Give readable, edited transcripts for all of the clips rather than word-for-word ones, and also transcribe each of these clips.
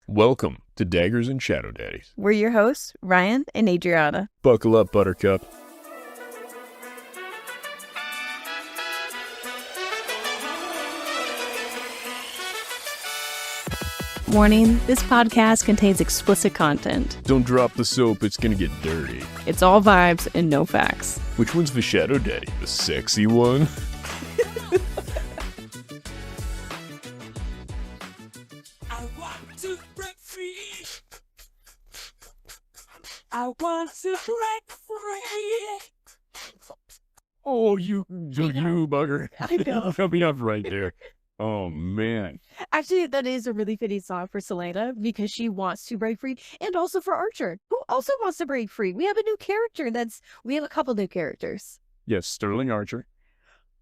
Welcome to Daggers and Shadow Daddies. We're your hosts, Ryan and Adriana. Buckle up, Buttercup. Warning, this podcast contains explicit content. Don't drop the soap, it's gonna get dirty. It's all vibes and no facts. Which one's the Shadow Daddy? The sexy one? I want to break free. I want to break free. Oh, you bugger. I know. Coming up right there. Oh, man. Actually, that is a really fitting song for Selena because she wants to break free, and also for Archer, who also wants to break free. We have a new character we have a couple new characters. Yes, Sterling Archer.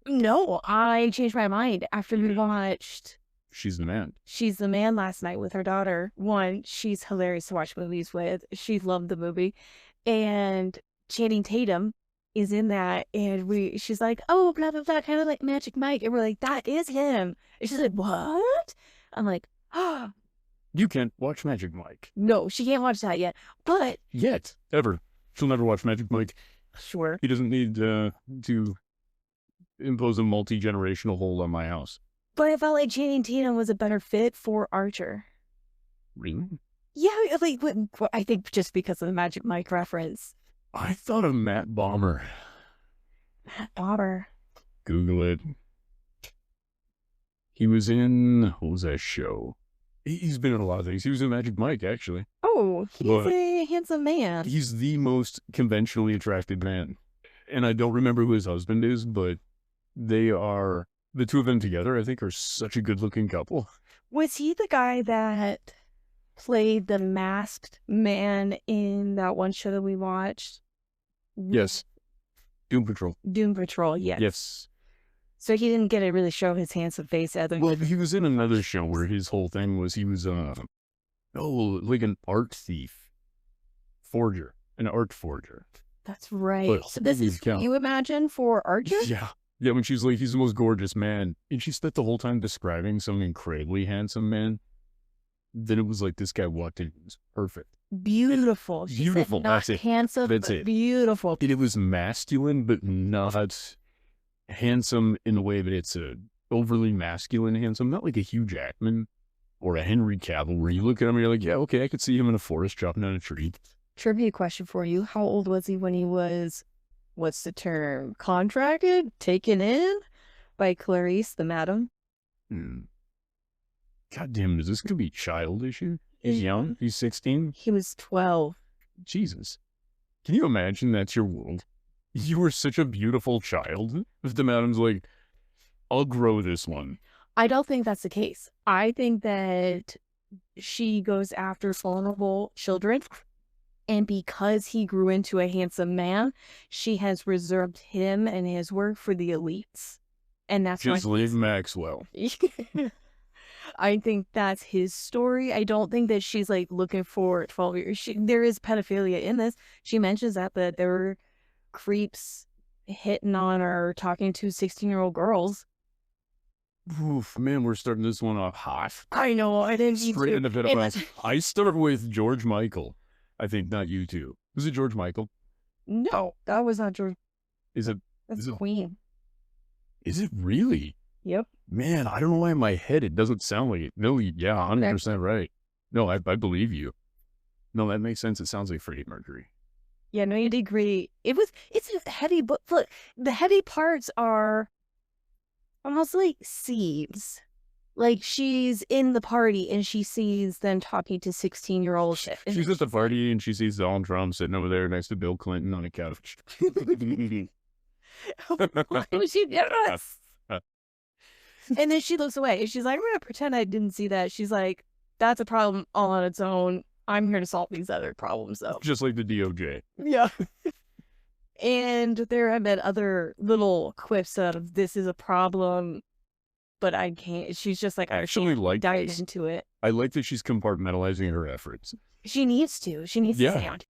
No, I changed my mind after we watched She's the man. She's the Man last night with her daughter. One, she's hilarious to watch movies with. She loved the movie. And Channing Tatum is in that, and she's like, oh, blah, blah, blah, kind of like Magic Mike. And we're like, that is him. And she's like, what? I'm like, oh. You can't watch Magic Mike. No, she can't watch that yet. But. Yet. Ever. She'll never watch Magic Mike. Sure. He doesn't need to impose a multi-generational hold on my house. But I felt like Channing Tatum was a better fit for Archer. Really? Yeah, like, I think just because of the Magic Mike reference. I thought of Matt Bomer. Matt Bomer. Google it. He was in, what was that show? He's been in a lot of things. He was in Magic Mike, actually. Oh, he's a handsome man. He's the most conventionally attractive man. And I don't remember who his husband is, but the two of them together, I think, are such a good-looking couple. Was he the guy that played the masked man in that one show that we watched? Yes. Doom Patrol. Doom Patrol, yes. Yes. So he didn't get to really show his handsome face. Well, he was in another show where his whole thing was he was, like an art thief. Forger. An art forger. That's right. But so this is what you imagine for Archer? Yeah. Yeah, when she's like, he's the most gorgeous man. And she spent the whole time describing some incredibly handsome man. Then it was like, this guy walked in, he was perfect. Beautiful. She Beautiful. said not That's it. handsome, That's but it. beautiful. It was masculine, but not handsome in the way that it's a overly masculine handsome. Not like a Hugh Jackman or a Henry Cavill, where you look at him and you're like, yeah, okay, I could see him in a forest chopping down a tree. Trivia question for you. How old was he when he was, what's the term, contracted, taken in by Clarice, the madam? God damn, is this going to be childish here? He's young. He's 16. He was 12. Jesus. Can you imagine that's your world? You were such a beautiful child. If the madam's like, I'll grow this one. I don't think that's the case. I think that she goes after vulnerable children. And because he grew into a handsome man, she has reserved him and his work for the elites. And that's just leave Maxwell. I think that's his story. I don't think that she's like looking for 12 years. There is pedophilia in this. She mentions that there were creeps hitting on or talking to 16-year-old girls. Oof, man, we're starting this one off hot. I know. I didn't need Straight to. in a bit of us. I start with George Michael. I think not you two. Was it George Michael? No, that was not George. Is it? That's Queen. Is it really? Yep. Man, I don't know why in my head it doesn't sound like it. No, yeah, 100% right. No, I believe you. No, that makes sense. It sounds like Freddie Mercury. Yeah, no, you did great. It's a heavy book. Look, the heavy parts are almost like scenes. Like she's in the party and she sees them talking to 16-year-olds. She's at the party and she sees Donald Trump sitting over there next to Bill Clinton on a couch. Why would she do this? And then she looks away and she's like, I'm going to pretend I didn't see that. She's like, that's a problem all on its own. I'm here to solve these other problems, though. Just like the DOJ. Yeah. And there have been other little quips of this is a problem, but I can't. She's just like, I actually like dive this. into it. I like that she's compartmentalizing her efforts. She needs to. She needs to sound.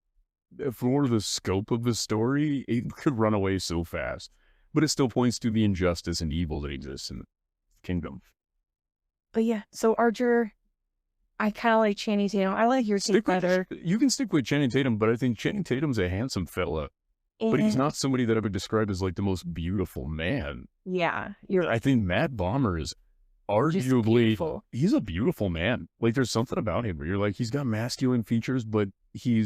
For the scope of the story, it could run away so fast. But it still points to the injustice and evil that exists in the kingdom. But yeah, so Archer, I kind of like Channing Tatum. I like your take better. You can stick with Channing Tatum, but I think Channing Tatum's a handsome fella. But he's not somebody that I would describe as like the most beautiful man. Yeah, you're right. I think Matt Bomber is arguably, he's a beautiful man. Like there's something about him where you're like, he's got masculine features, but he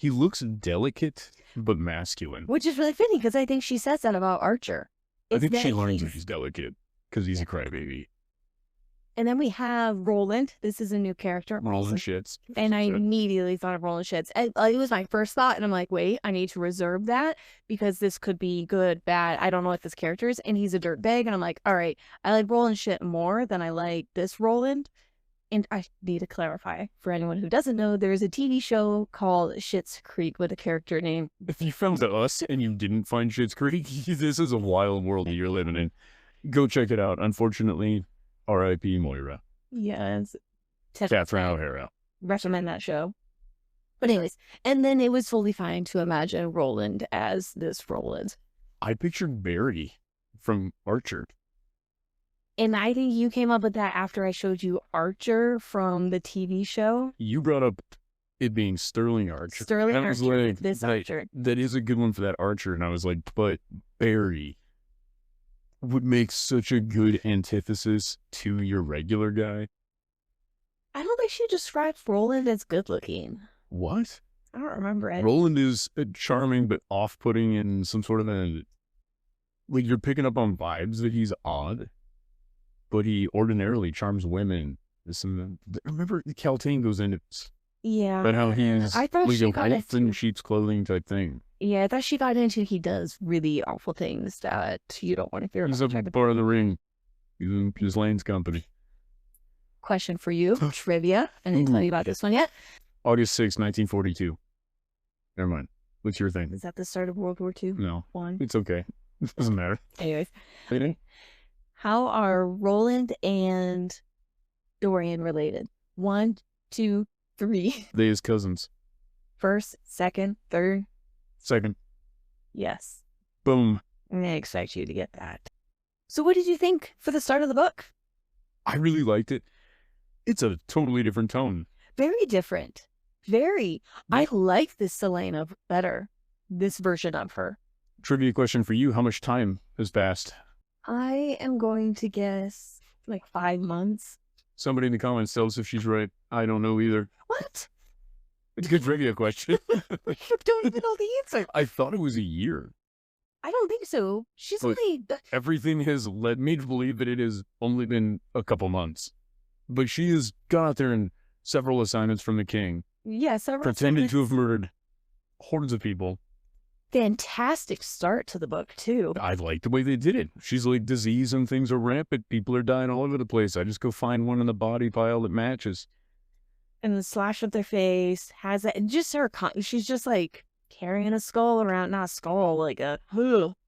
looks delicate, but masculine. Which is really fitting because I think she says that about Archer. I think she learns that he's delicate because he's a crybaby. And then we have Roland. This is a new character. Roland Shits. And I immediately thought of Roland Shits. And it was my first thought. And I'm like, wait, I need to reserve that because this could be good, bad. I don't know what this character is. And he's a dirtbag. And I'm like, all right, I like Roland Shit more than I like this Roland. And I need to clarify for anyone who doesn't know, there's a TV show called Schitt's Creek with a character name. If you found us and you didn't find Schitt's Creek, this is a wild world you're living in. Go check it out. Unfortunately, R.I.P. Moira. Yes. Catherine O'Hara. Recommend that show. But anyways, and then it was fully fine to imagine Roland as this Roland. I pictured Barry from Archer. And I think you came up with that after I showed you Archer from the TV show. You brought up it being Sterling Archer. Sterling and I was Archer, like, this Archer. That is a good one for that Archer. And I was like, but Barry would make such a good antithesis to your regular guy. I don't think she described Roland as good looking. What? I don't remember it. Roland is charming but off-putting in some sort of a... Like, you're picking up on vibes that he's odd, but he ordinarily charms women. Remember, Caltaine goes into this. Yeah. But how he's I thought she got wolf in sheep's clothing type thing. Yeah, I thought she got into he does really awful things that you don't want to hear He's about. a part of the ring. He's in his Lane's company. Question for you, trivia. I didn't tell you about this one yet. August 6, 1942. Never mind. What's your thing? Is that the start of World War II? No. One. It's okay. It doesn't matter. Anyways. How are Roland and Dorian related? 1, 2, 3. They his cousins. First, second, third. Second. Yes. Boom. I expect you to get that. So what did you think for the start of the book? I really liked it. It's a totally different tone. Very different. Very. I like this Selena better. This version of her. Trivia question for you. How much time has passed? I am going to guess like 5 months. Somebody in the comments tells us if she's right. I don't know either. What? It's a good trivia question. I don't even know the answer. I thought it was a year. I don't think so. She's But only... everything has led me to believe that it has only been a couple months. But she has gone out there in several assignments from the king. Yes, I Pretended to have murdered hordes of people. Fantastic start to the book, too. I like the way they did it. She's like, disease and things are rampant. People are dying all over the place. I just go find one in the body pile that matches. And the slash of their face has that. And just her... she's just like carrying a skull around. Not a skull, like a...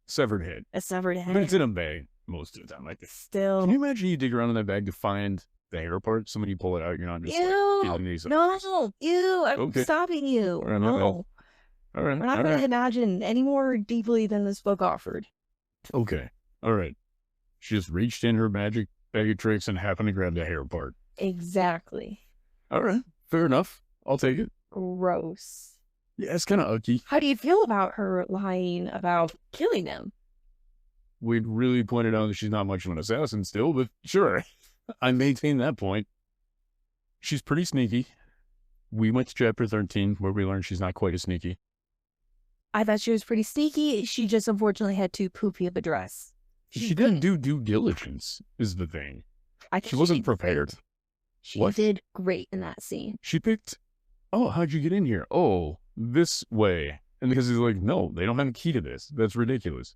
Severed head. a severed head. But it's in a bag most of the time. Like, Still... can you imagine you dig around in that bag to find the hair part? Somebody pull it out, you're not just Ew! like, these No! Ew! I'm Okay. stopping you. All right, No. all right. We're not all going right. to imagine any more deeply than this book offered. Okay. All right. She just reached in her magic bag of tricks and happened to grab the hair part. Exactly. All right. Fair enough. I'll take it. Gross. Yeah, it's kind of ucky. How do you feel about her lying about killing him? We really pointed out that she's not much of an assassin still, but sure. I maintain that point. She's pretty sneaky. We went to chapter 13 where we learned she's not quite as sneaky. I thought she was pretty sneaky. She just unfortunately had too poopy of a dress. She didn't do due diligence, is the thing. I think She wasn't prepared. She What? did great in that scene. She picked, oh, how'd you get in here? Oh, this way. And because he's like, no, they don't have a key to this. That's ridiculous.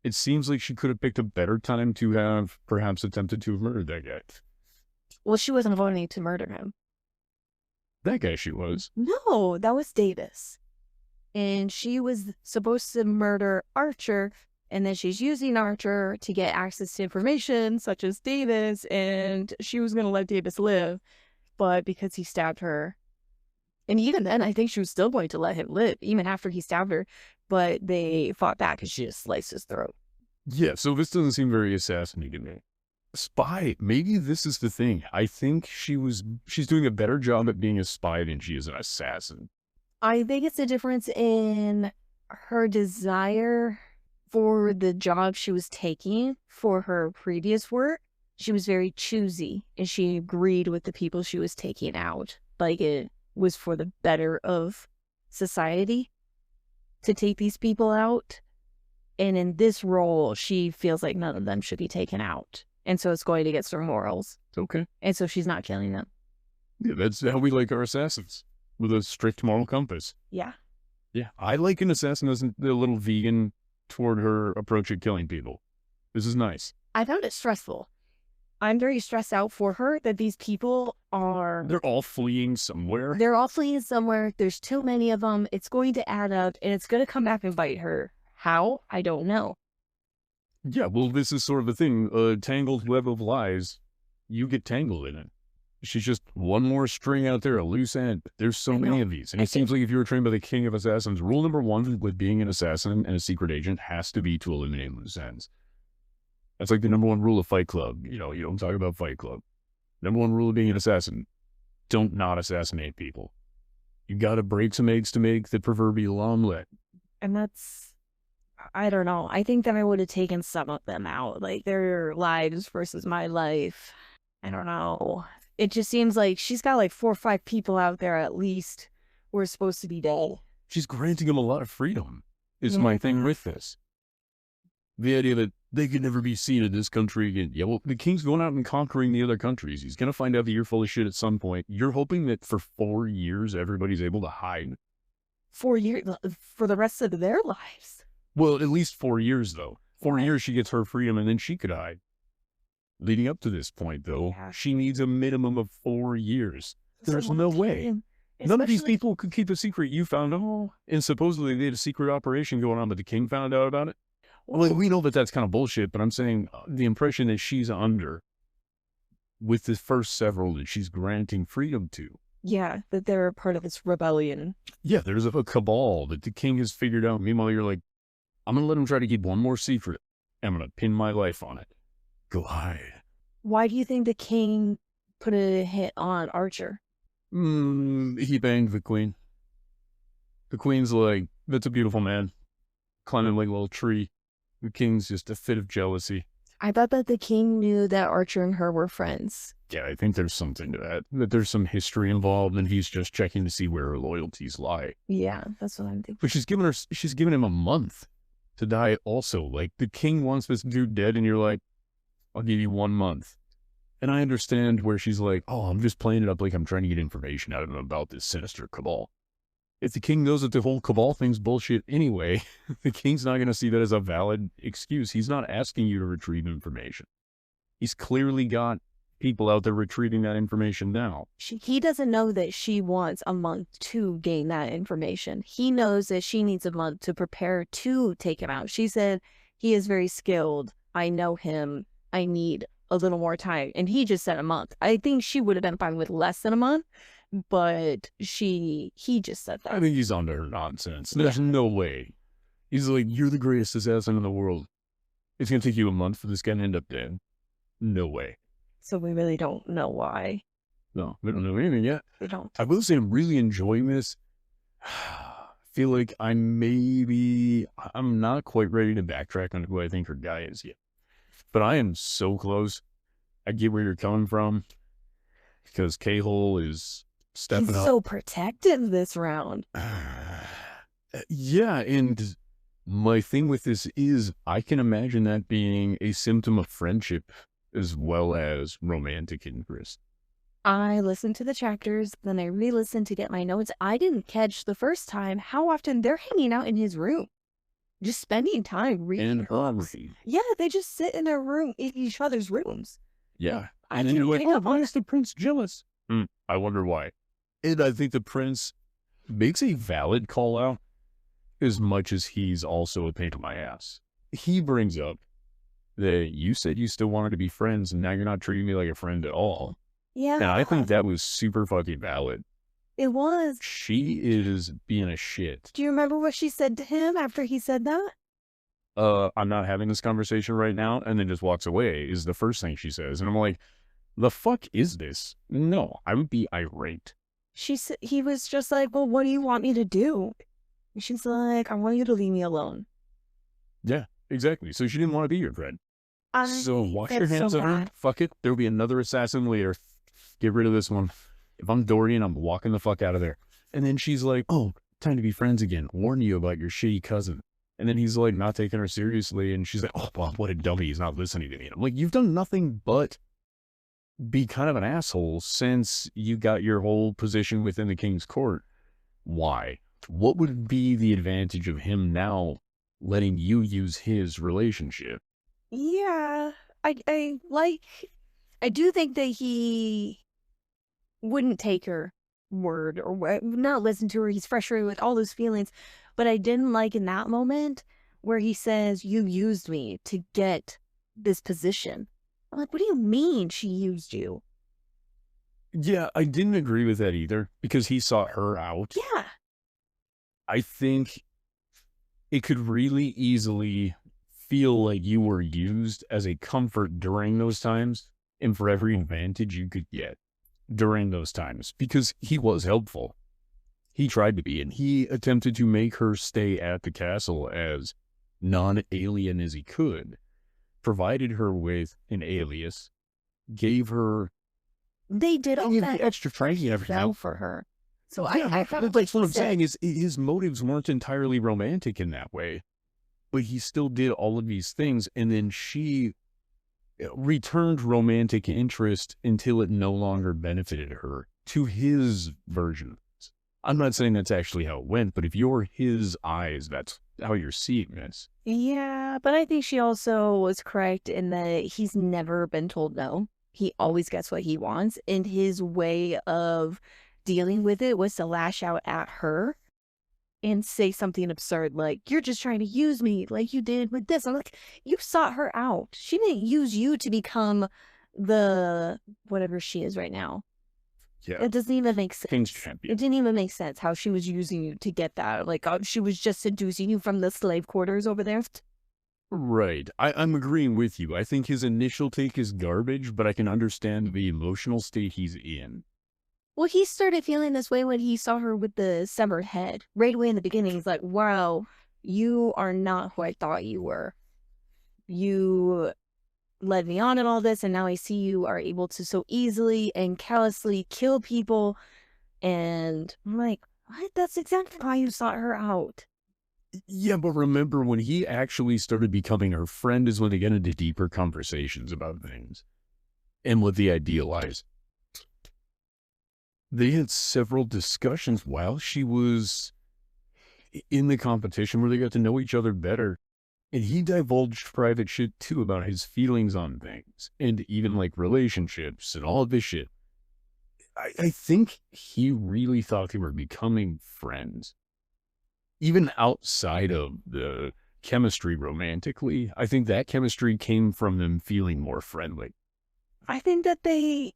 It seems like she could have picked a better time to have perhaps attempted to have murdered that guy. Well, she wasn't voting to murder him. That guy she was. No, that was Davis. And she was supposed to murder Archer, and then she's using Archer to get access to information, such as Davis, and she was going to let Davis live, but because he stabbed her, and even then, I think she was still going to let him live, even after he stabbed her, but they fought back and she just sliced his throat. Yeah, so this doesn't seem very assassiny to me. Spy. Maybe this is the thing. I think she's doing a better job at being a spy than she is an assassin. I think it's a difference in her desire for the job she was taking for her previous work. She was very choosy and she agreed with the people she was taking out. Like it was for the better of society to take these people out. And in this role, she feels like none of them should be taken out. And so it's going against her morals. Okay. And so she's not killing them. Yeah, that's how we like our assassins, with a strict moral compass. Yeah. Yeah, I like an assassin as a little vegan toward her approach at killing people. This is nice. I found it stressful. I'm very stressed out for her that these people are... They're all fleeing somewhere. They're all fleeing somewhere. There's too many of them. It's going to add up and it's going to come back and bite her. How? I don't know. Yeah, well, this is sort of the thing. A tangled web of lies, you get tangled in it. She's just one more string out there, a loose end. There's so many of these. And it seems like if you were trained by the king of assassins, rule number one with being an assassin and a secret agent has to be to eliminate loose ends. That's like the number one rule of Fight Club. You know, you don't talk about Fight Club. Number one rule of being an assassin, don't not assassinate people. You got to break some eggs to make the proverbial omelet. And that's, I don't know. I think that I would have taken some of them out, like their lives versus my life. I don't know. It just seems like she's got like 4 or 5 people out there at least who are supposed to be dead. She's granting them a lot of freedom, is my thing with this. The idea that they could never be seen in this country again. Yeah, well, the king's going out and conquering the other countries. He's going to find out that you're full of shit at some point. You're hoping that for 4 years, everybody's able to hide. 4 years for the rest of their lives. Well, at least 4 years, though. 4 years, she gets her freedom, and then she could hide. Leading up to this point, though, she needs a minimum of 4 years. There's no way. None of these people could keep a secret. You found out, and supposedly they had a secret operation going on, but the king found out about it. Well, we know that that's kind of bullshit, but I'm saying the impression that she's under with the first several that she's granting freedom to. Yeah, that they're a part of this rebellion. Yeah, there's a cabal that the king has figured out. Meanwhile, you're like, I'm going to let him try to keep one more secret. I'm going to pin my life on it. Go hide. Why do you think the king put a hit on Archer? He banged the queen. The queen's like, that's a beautiful man. Climbing like a little tree. The king's just a fit of jealousy. I thought that the king knew that Archer and her were friends. Yeah, I think there's something to that. That there's some history involved, and he's just checking to see where her loyalties lie. Yeah, that's what I'm thinking. But she's given him a month to die also. Like, the king wants this dude dead, and you're like, I'll give you 1 month. And I understand where she's like, oh, I'm just playing it up like I'm trying to get information out of him about this sinister cabal. If the king knows that the whole cabal thing's bullshit anyway, the king's not going to see that as a valid excuse. He's not asking you to retrieve information. He's clearly got people out there retrieving that information now. He doesn't know that she wants a month to gain that information. He knows that she needs a month to prepare to take him out. She said, he is very skilled. I know him. I need a little more time. And he just said a month. I think she would have been fine with less than a month, but he just said that. I think he's onto her nonsense. There's no way. He's like, you're the greatest assassin in the world. It's going to take you a month for this guy to end up dead. No way. So we really don't know why. No, we don't know anything yet. We don't. I will say I'm really enjoying this. I feel like I'm not quite ready to backtrack on who I think her guy is yet. But I am so close. I get where you're coming from. Because K-Hole is stepping up. He's so protective this round. Yeah, and my thing with this is I can imagine that being a symptom of friendship as well as romantic interest. I listened to the chapters, then I re-listened to get my notes. I didn't catch the first time how often they're hanging out in his room. Just spending time reading books. Yeah, they just sit in their room, in each other's rooms. Yeah. And then you're like, oh, why is the prince jealous? I wonder why. And I think the prince makes a valid call out as much as he's also a pain in my ass. He brings up that you said you still wanted to be friends and now you're not treating me like a friend at all. Yeah. And I think that was super fucking valid. It was. She is being a shit. Do you remember what she said to him after he said that? I'm not having this conversation right now, and then just walks away is the first thing she says. And I'm like, the fuck is this? No, I would be irate. He was just like, well, what do you want me to do? And she's like, I want you to leave me alone. Yeah, exactly. So she didn't want to be your friend. So wash your hands of her. Fuck it. There'll be another assassin later. Get rid of this one. If I'm Dorian, I'm walking the fuck out of there. And then she's like, oh, time to be friends again. Warn you about your shitty cousin. And then he's like not taking her seriously. And she's like, oh, well, what a dummy. He's not listening to me. And I'm like, you've done nothing but be kind of an asshole since you got your whole position within the king's court. Why? What would be the advantage of him now letting you use his relationship? Yeah, I do think that he wouldn't take her word or not listen to her. He's frustrated with all those feelings, but I didn't like in that moment where he says, you used me to get this position. I'm like, what do you mean she used you? Yeah, I didn't agree with that either because he sought her out. Yeah. I think it could really easily feel like you were used as a comfort during those times and for every advantage you could get during those times because he was helpful. He tried to be, and he attempted to make her stay at the castle as non-alien as he could, provided her with an alias, gave her... They did all that extra training every now for her. So that's what I'm saying is his motives weren't entirely romantic in that way, but he still did all of these things, and then she returned romantic interest until it no longer benefited her to his version. I'm not saying that's actually how it went, but if you're his eyes, that's how you're seeing this. Yeah, but I think she also was correct in that he's never been told no. He always gets what he wants, and his way of dealing with it was to lash out at her and say something absurd like, you're just trying to use me like you did with this. I'm like, you sought her out. She didn't use you to become the whatever she is right now. Yeah. It doesn't even make sense. King's champion. It didn't even make sense how she was using you to get that. Like, she was just seducing you from the slave quarters over there. Right. I'm agreeing with you. I think his initial take is garbage, but I can understand the emotional state he's in. Well, he started feeling this way when he saw her with the severed head. Right away in the beginning, he's like, wow, you are not who I thought you were. You led me on and all this, and now I see you are able to so easily and callously kill people. And I'm like, what? That's exactly why you sought her out. Yeah, but remember, when he actually started becoming her friend is when they get into deeper conversations about things and what they idealize. They had several discussions while she was in the competition where they got to know each other better. And he divulged private shit too about his feelings on things and even like relationships and all of this shit. I think he really thought they were becoming friends. Even outside of the chemistry romantically, I think that chemistry came from them feeling more friendly. I think that they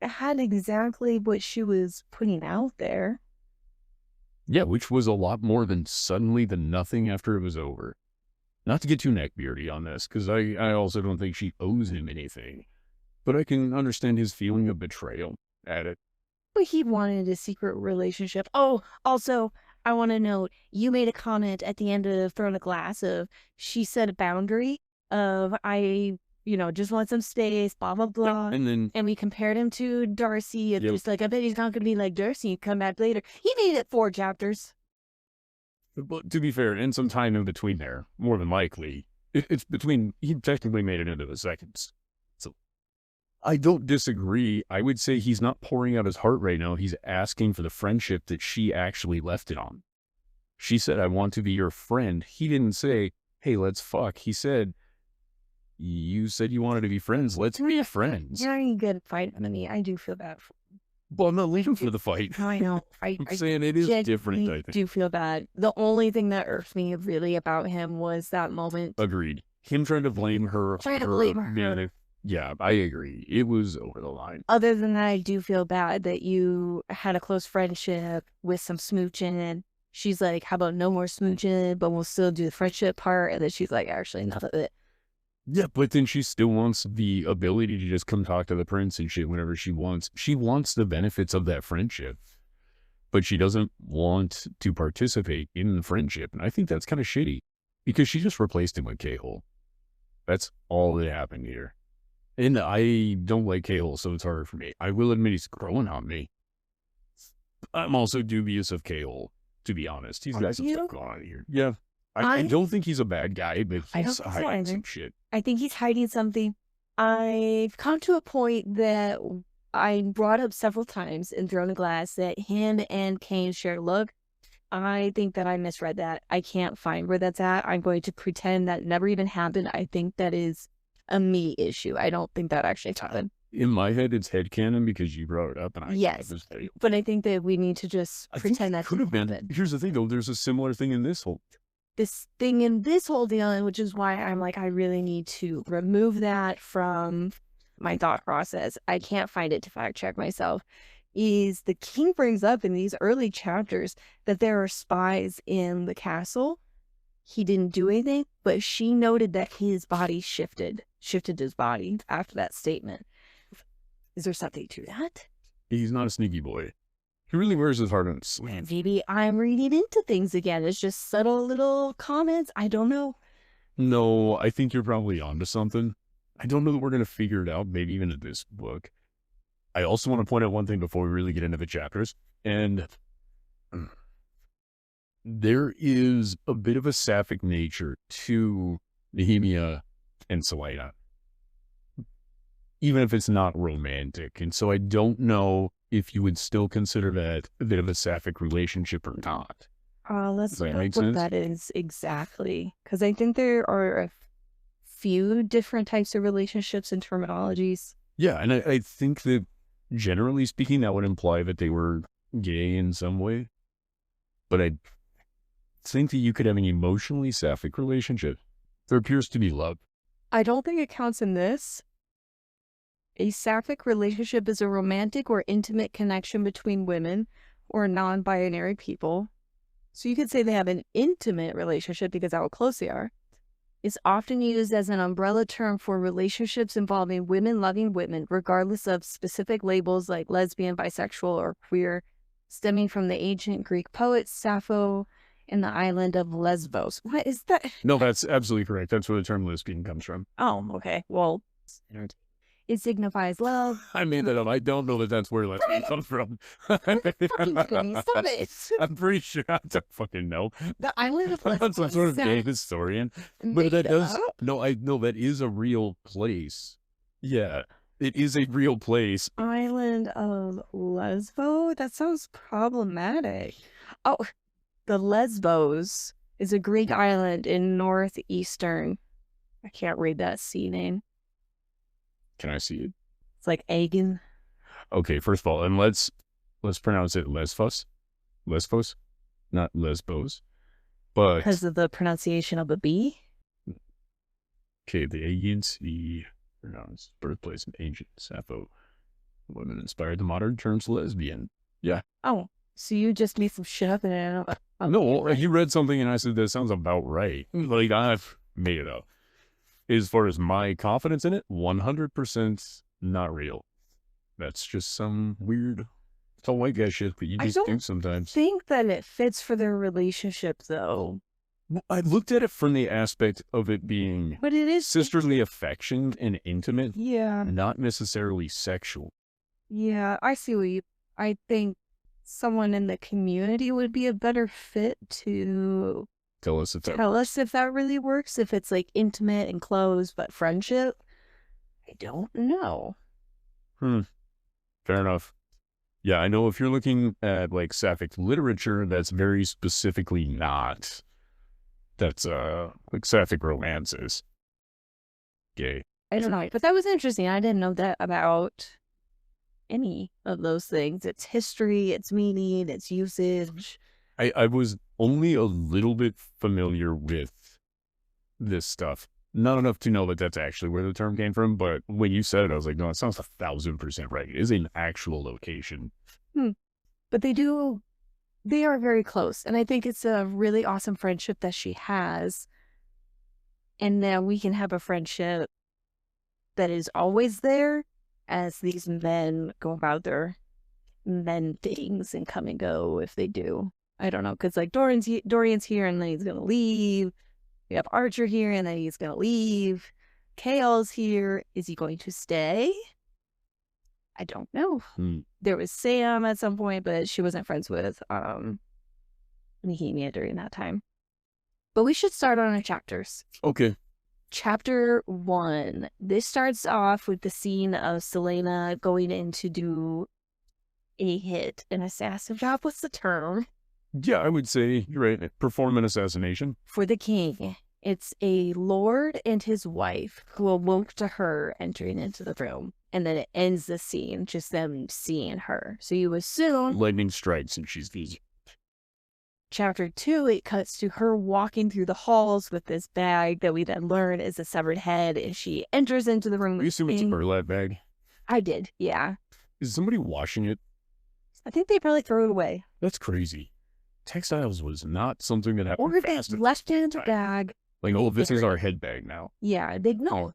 had exactly what she was putting out there. Yeah, which was a lot more than suddenly the nothing after it was over. Not to get too neckbeardy on this, because I also don't think she owes him anything. But I can understand his feeling of betrayal at it. But he wanted a secret relationship. Oh, also, I want to note, you made a comment at the end of Throne of Glass of, she set a boundary of, just want some space, blah, blah, blah. And we compared him to Darcy. It's just like, I bet he's not going to be like Darcy. Come back later. He made it 4 chapters. But to be fair, and some time in between there, more than likely, it's between, he technically made it into the seconds. So I don't disagree. I would say he's not pouring out his heart right now. He's asking for the friendship that she actually left it on. She said, I want to be your friend. He didn't say, hey, let's fuck. He said, you said you wanted to be friends. Let's be friends. You're not good at fighting me. I do feel bad. Well, I'm not leaving for the fight. I know. I'm saying it is different, I think. Do feel bad. The only thing that irked me really about him was that moment. Agreed. Him trying to blame her. Yeah, I agree. It was over the line. Other than that, I do feel bad that you had a close friendship with some smooching and she's like, how about no more smooching, but we'll still do the friendship part. And then she's like, actually, enough of it. Yeah, but then she still wants the ability to just come talk to the prince and shit whenever she wants. She wants the benefits of that friendship, but she doesn't want to participate in the friendship. And I think that's kind of shitty because she just replaced him with K-Hole. That's all that happened here. And I don't like K-Hole, so it's harder for me. I will admit he's growing on me. I'm also dubious of K-Hole, to be honest. He's got some stuff going on here. Yeah. I don't think he's a bad guy, but he's hiding some shit. I think he's hiding something. I've come to a point that I brought up several times in Throne of Glass that him and Kane share a look. I think that I misread that. I can't find where that's at. I'm going to pretend that never even happened. I think that is a me issue. I don't think that actually happened. In my head, it's headcanon because you brought it up. And yes, but I think that we need to just pretend that could have been. Here's the thing, though. There's a similar thing in this whole deal, which is why I'm like, I really need to remove that from my thought process. I can't find it to fact check myself. Is the king brings up in these early chapters that there are spies in the castle. He didn't do anything, but she noted that his body shifted his body after that statement. Is there something to that? He's not a sneaky boy. He really wears his heart on his sleeve. Maybe I'm reading into things again. It's just subtle little comments. I don't know. No, I think you're probably onto something. I don't know that we're going to figure it out, maybe even in this book. I also want to point out one thing before we really get into the chapters. And there is a bit of a sapphic nature to Nehemia and Selena, even if it's not romantic. And so I don't know if you would still consider that a bit of a sapphic relationship or not. Let's know what that is exactly. Because I think there are a few different types of relationships and terminologies. Yeah, and I think that generally speaking, that would imply that they were gay in some way. But I think that you could have an emotionally sapphic relationship. There appears to be love. I don't think it counts in this. A sapphic relationship is a romantic or intimate connection between women or non-binary people. So you could say they have an intimate relationship because of how close they are. It's often used as an umbrella term for relationships involving women loving women, regardless of specific labels like lesbian, bisexual, or queer, stemming from the ancient Greek poet Sappho in the island of Lesbos. What is that? No, that's absolutely correct. That's where the term lesbian comes from. Oh, okay. Well, it signifies love. I made that up. I don't know that that's where lesbian comes from. Stop it. I'm pretty sure. I don't fucking know. The island of Lesbos. I'm some sort of gay historian. But that does... No, I know that is a real place. Yeah, it is a real place. Island of Lesbos? That sounds problematic. Oh, the Lesbos is a Greek island in northeastern... I can't read that sea name. Can I see it? It's like Aegean. Okay, first of all, and let's pronounce it Lesbos. Lesbos, not Lesbos. But because of the pronunciation of a B? Okay, the Aegean Sea, pronounced birthplace of ancient Sappho. Women inspired the modern terms lesbian. Yeah. Oh, so you just made some shit up and I don't... No, you read something and I said, that sounds about right. Like, I've made it up. As far as my confidence in it, 100% not real. That's just some weird, it's all white guy shit that you just do sometimes. I think that it fits for their relationship, though. I looked at it from the aspect of it being but it is sisterly affection and intimate. Yeah. Not necessarily sexual. Yeah, I see what you... I think someone in the community would be a better fit to... Tell us if that really works, if it's like intimate and close, but friendship. I don't know. Fair enough. Yeah, I know if you're looking at like sapphic literature, that's very specifically not. That's like sapphic romances. Gay. I don't know, but that was interesting. I didn't know that about any of those things. It's history, it's meaning, it's usage. I was only a little bit familiar with this stuff. Not enough to know that that's actually where the term came from, but when you said it, I was like, no, it sounds 1,000% right. It is an actual location. But they do They are very close. And I think it's a really awesome friendship that she has. And now we can have a friendship that is always there as these men go about their men things and come and go if they do. I don't know, because like Dorian's here and then he's going to leave. We have Archer here and then he's going to leave. Kale's here. Is he going to stay? I don't know. There was Sam at some point, but she wasn't friends with Nehemia during that time. But we should start on our chapters. Okay. Chapter 1. This starts off with the scene of Selena going in to do a hit, an assassin job. What's the term? Yeah, I would say you're right. Perform an assassination. For the king. It's a lord and his wife who awoke to her entering into the room. And then it ends the scene, just them seeing her. So you assume... Lightning strikes and she's the... Chapter 2, it cuts to her walking through the halls with this bag that we then learn is a severed head. And she enters into the room. We assume it's a burlap bag. I did, yeah. Is somebody washing it? I think they probably throw it away. That's crazy. Textiles was not something that happened Or fast. they left it in the bag. Like, oh, this is our head bag now. Yeah, they no.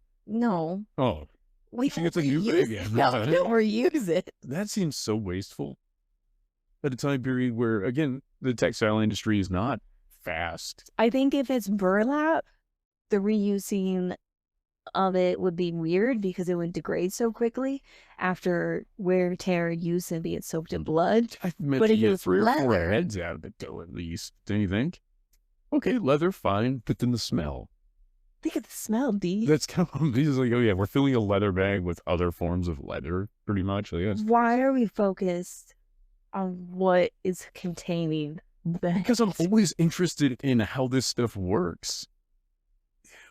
Oh, We think it's a new bag. Yeah. No, don't reuse it. That seems so wasteful. At a time period where, again, the textile industry is not fast. I think if it's burlap, the reusing of it would be weird because it would degrade so quickly after wear, tear, use, and being soaked in blood. I meant But to if it get was 3 or 4 leather- heads out of it, though, at least. Don't you think? Okay, leather, fine, but then the smell. Think of the smell, D. That's kind of, he's like, oh yeah, we're filling a leather bag with other forms of leather, pretty much. Like, that's, Why are we focused on what is containing the because I'm always interested in how this stuff works.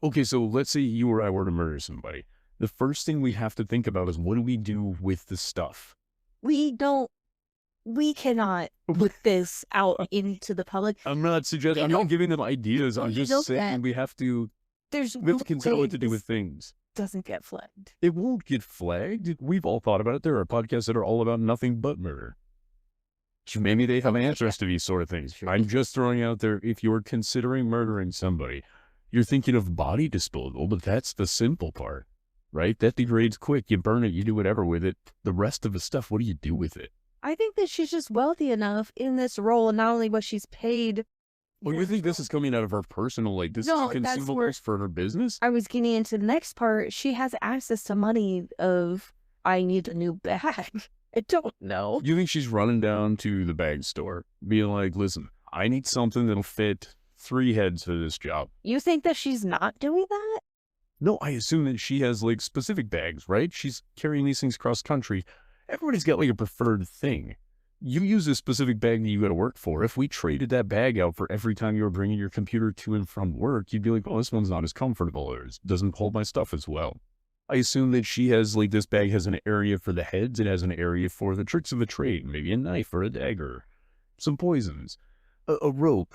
Okay, so let's say you or I were to murder somebody. The first thing we have to think about is what do we do with the stuff? we cannot put this out into the public. I'm not suggesting, I'm not giving them ideas. I'm You just know saying that we have to There's consider no what to do way with things. this doesn't get flagged. It won't get flagged. We've all thought about it. There are podcasts that are all about nothing but murder. Maybe they have answers to these sort of things. Sure. I'm just throwing out there, if you're considering murdering somebody, you're thinking of body disposal, but that's the simple part, right? That degrades quick. You burn it, you do whatever with it. The rest of the stuff, what do you do with it? I think that she's just wealthy enough in this role, and not only what she's paid. Well, you think this is coming out of her personal, like, this No, is that's where- consumables for her business? I was getting into the next part. She has access to money of, I need a new bag. I don't know. You think she's running down to the bag store, being like, listen, I need something that'll fit 3 heads for this job. You think that she's not doing that? No, I assume that she has, like, specific bags, right? She's carrying these things cross country. Everybody's got, like, a preferred thing. You use a specific bag that you got to work for. If we traded that bag out for every time you were bringing your computer to and from work, you'd be like, oh, this one's not as comfortable, or it doesn't hold my stuff as well. I assume that she has, like, this bag has an area for the heads. It has an area for the tricks of the trade, maybe a knife or a dagger, some poisons, a rope,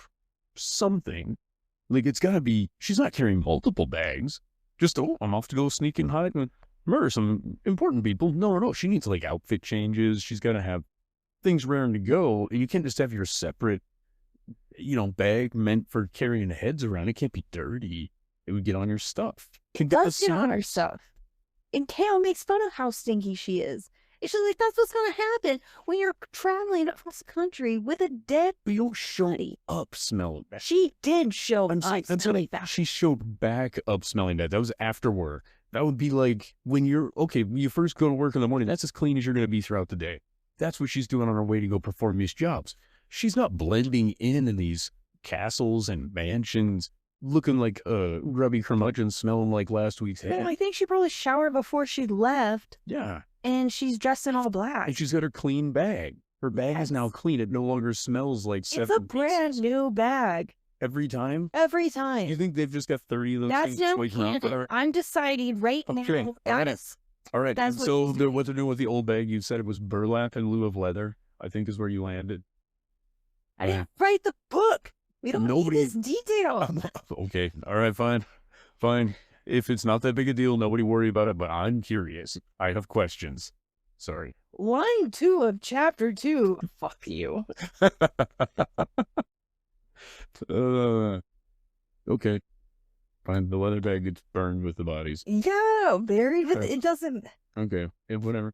something. Like, it's got to be, she's not carrying multiple bags. Just, oh, I'm off to go sneak and hide and murder some important people. No. She needs, like, outfit changes. She's got to have things raring to go. And you can't just have your separate, bag meant for carrying heads around. It can't be dirty. It would get on your stuff. It does get on her stuff. And Kale makes fun of how stinky she is. It's just like, that's what's going to happen when you're traveling across the country with a dead But you'll show body. up smelling bad. She did show I'm saying, up that's smelling what bad. she showed back up smelling bad. That was after work. That would be like when when you first go to work in the morning, that's as clean as you're going to be throughout the day. That's what she's doing on her way to go perform these jobs. She's not blending in these castles and mansions, looking like a grubby curmudgeon, smelling like last week's No, head. I think she probably showered before she left, Yeah. and she's dressed in all black. And she's got her clean bag. Her bag is now Yes. clean. It no longer smells like It's 7 a brand pieces. new bag Every time? every You time. think they've just got 30 of those That's things no waiting around for canon. her? I'm deciding right Okay, now. all right. That's All right. That's And what so she's doing. what they're doing with the old bag, you said it was burlap in lieu of leather, I think is where you landed. I didn't write the book. We don't Nobody- need this detail. Okay. All right, fine. Fine. If it's not that big a deal, nobody worry about it, but I'm curious. I have questions. Sorry. Line 2 of chapter 2. Fuck you. Okay. Fine. The leather bag gets burned with the bodies. Yeah, very. It doesn't. Okay. Yeah, whatever.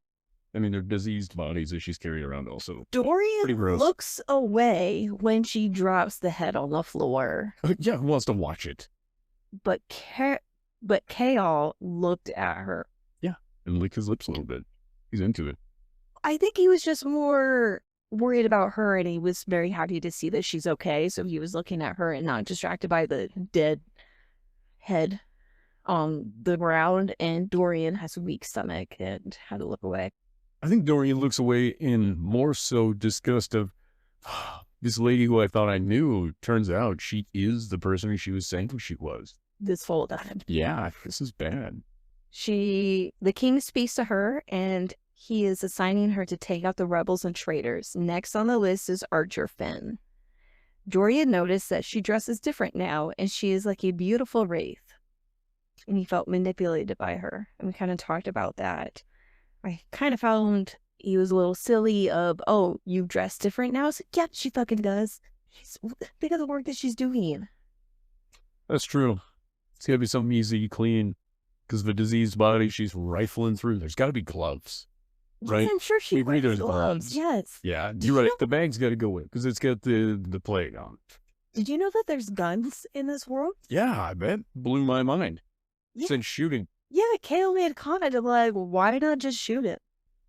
I mean, they're diseased bodies that she's carrying around also. Pretty Dorian gross. looks away when she drops the head on the floor. Yeah, who wants to watch it? But Kale looked at her. Yeah, and licked his lips a little bit. He's into it. I think he was just more worried about her, and he was very happy to see that she's okay. So he was looking at her and not distracted by the dead head on the ground. And Dorian has a weak stomach and had to look away. I think Dorian looks away in more so disgust of this lady who I thought I knew. Turns out she is the person she was saying she was. This whole time. Yeah, this is bad. The king speaks to her, and he is assigning her to take out the rebels and traitors. Next on the list is Archer Finn. Dorian noticed that she dresses different now, and she is like a beautiful wraith. And he felt manipulated by her. And we kind of talked about that. I kind of found he was a little silly of, oh, you dress different now? So, yeah, she fucking does. Think of the work that she's doing. That's true. It's got to be something easy, clean. Because the diseased body she's rifling through, there's got to be gloves. Right? Yes, I'm sure she Maybe there's wears gloves. Yes. Yeah, you're right. The bag's got to go with because it's got the plague on it. Did you know that there's guns in this world? Yeah, I bet. Blew my mind. Yeah. Since shooting. Yeah, Kale made a comment of like, why not just shoot it?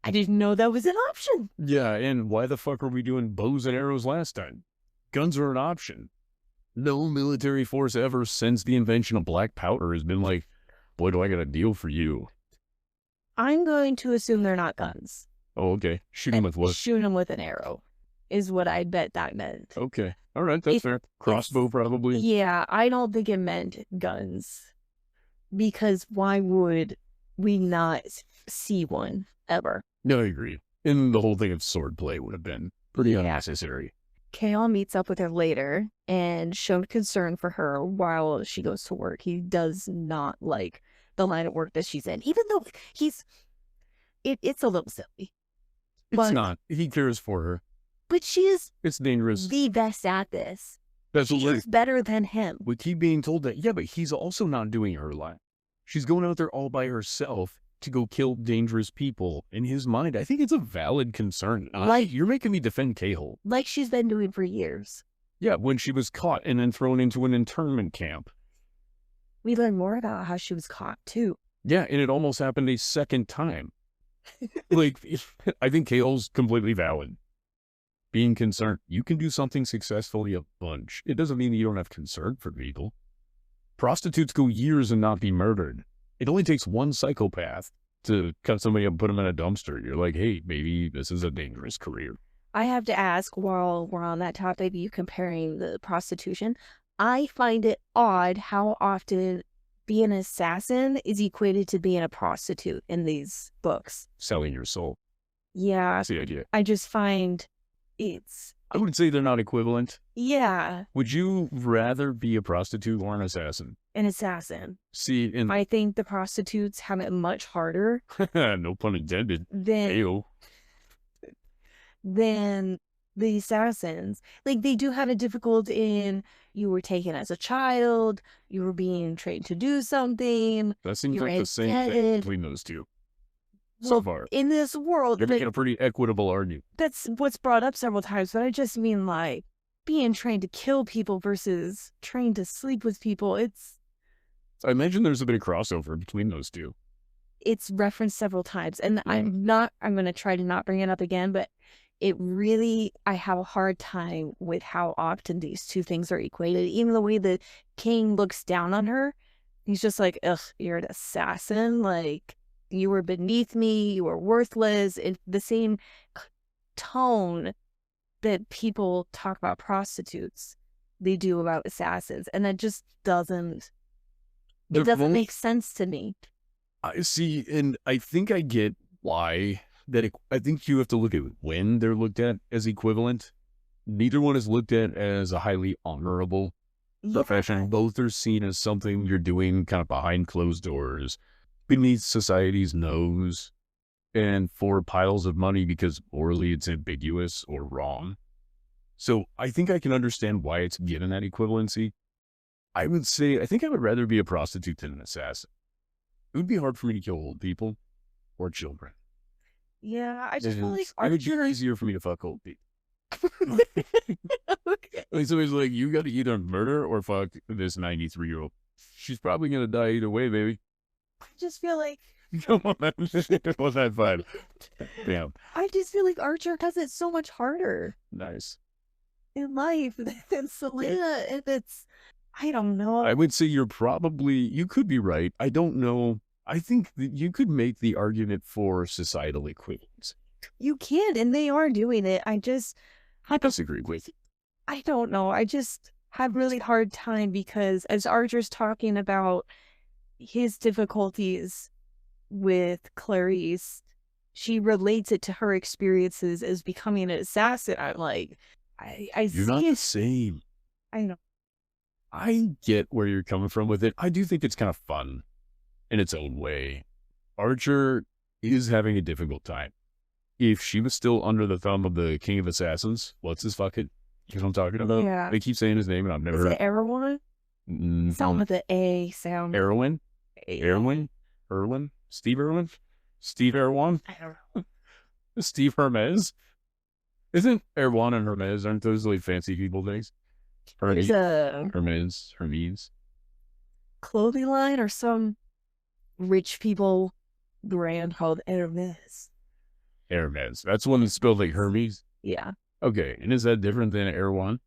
I didn't know that was an option. Yeah, and why the fuck were we doing bows and arrows last time? Guns are an option. No military force ever since the invention of black powder has been like, boy, do I got a deal for you. I'm going to assume they're not guns. Oh, okay. Shoot him with what? Shoot him with an arrow is what I bet that meant. Okay. All right, that's fair. Crossbow, probably. Yeah, I don't think it meant guns. Because why would we not see one ever? No, I agree. And the whole thing of swordplay would have been pretty unnecessary. Kale meets up with her later and showed concern for her while she goes to work. He does not like the line of work that she's in, even though it's a little silly. It's not. He cares for her. But she is It's dangerous. the best at this. That's what She's better than him. we keep being told that. Yeah, but he's also not doing her line. She's going out there all by herself to go kill dangerous people. In his mind, I think it's a valid concern. You're making me defend Cahill. Like she's been doing for years. Yeah, when she was caught and then thrown into an internment camp. We learn more about how she was caught, too. Yeah, and it almost happened a second time. Like, I think Cahill's completely valid. Being concerned. You can do something successfully a bunch. It doesn't mean that you don't have concern for people. Prostitutes go years and not be murdered. It only takes one psychopath to cut somebody up and put them in a dumpster. You're like, hey, maybe this is a dangerous career. I have to ask, while we're on that topic, you comparing the prostitution, I find it odd how often being an assassin is equated to being a prostitute in these books. Selling your soul. Yeah. That's the idea. I just find I would say they're not equivalent. Yeah. Would you rather be a prostitute or an assassin? An assassin. See, and I think the prostitutes have it much harder no pun intended. than Ayo. the assassins. Like, they do have it difficult in you were taken as a child, you were being trained to do something. That seems You're like the same thing indebted. between those two. Well, So far. in this world, You're making a pretty equitable argument. that's what's brought up several times, but I just mean like being trained to kill people versus trained to sleep with people. I imagine there's a bit of crossover between those two. It's referenced several times, and I'm going to try to not bring it up again, but I have a hard time with how often these two things are equated. Even the way the king looks down on her, he's just like, ugh, you're an assassin. Like, you were beneath me, you were worthless. It's the same tone that people talk about prostitutes, they do about assassins. And that just doesn't make sense to me. I see, and I think I get why. I think you have to look at when they're looked at as equivalent. Neither one is looked at as a highly honorable profession. Both are seen as something you're doing kind of behind closed doors, beneath society's nose. and for piles of money because morally it's ambiguous or wrong. So I think I can understand why it's given that equivalency. I would say, I think I would rather be a prostitute than an assassin. It would be hard for me to kill old people or children. Yeah, I just feel like It would be Archer. easier for me to fuck old people. Okay. Like somebody's like, you got to either murder or fuck this 93-year-old. She's probably going to die either way, baby. I just feel like Come on, man. It was that fun. Damn. I just feel like Archer has it so much harder Nice. in life than Selena, and it's I don't know. I would say you could be right. I don't know. I think that you could make the argument for societal equivalence. You can, and they are doing it. I Disagree with you. I don't know. I just have really hard time because as Archer's talking about his difficulties with Clarice, she relates it to her experiences as becoming an assassin. I'm like, I You're see not the it. same. I know. I get where you're coming from with it. I do think it's kind of fun in its own way. Archer is having a difficult time. If she was still under the thumb of the King of Assassins, what's his fucking? You know what I'm talking about? Yeah. They keep saying his name and I've never Is heard it Erewhon? Sound with the A sound. Erwin? Erwin? Erwin? Steve Irwin? Steve Erwan? I don't know. Steve Hermes? Isn't Erwan and Hermes, aren't those like fancy people things? There's a Hermes. clothing line or some rich people brand called Hermes. Hermes. That's one that's spelled like Hermes. Yeah. Okay. And is that different than Erwan?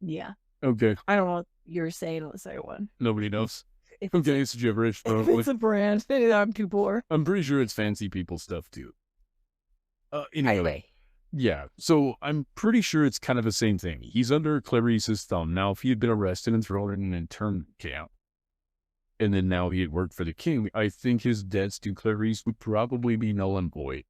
Yeah. Okay. I don't know what you're saying on the second one. Nobody knows. If Okay, it's gibberish. if Probably. it's a brand, I'm too poor. I'm pretty sure it's fancy people stuff too. Anyway. Yeah, so I'm pretty sure it's kind of the same thing. He's under Clarice's thumb. Now, if he had been arrested and thrown in an internment camp, and then now he had worked for the king, I think his debts to Clarice would probably be null and void.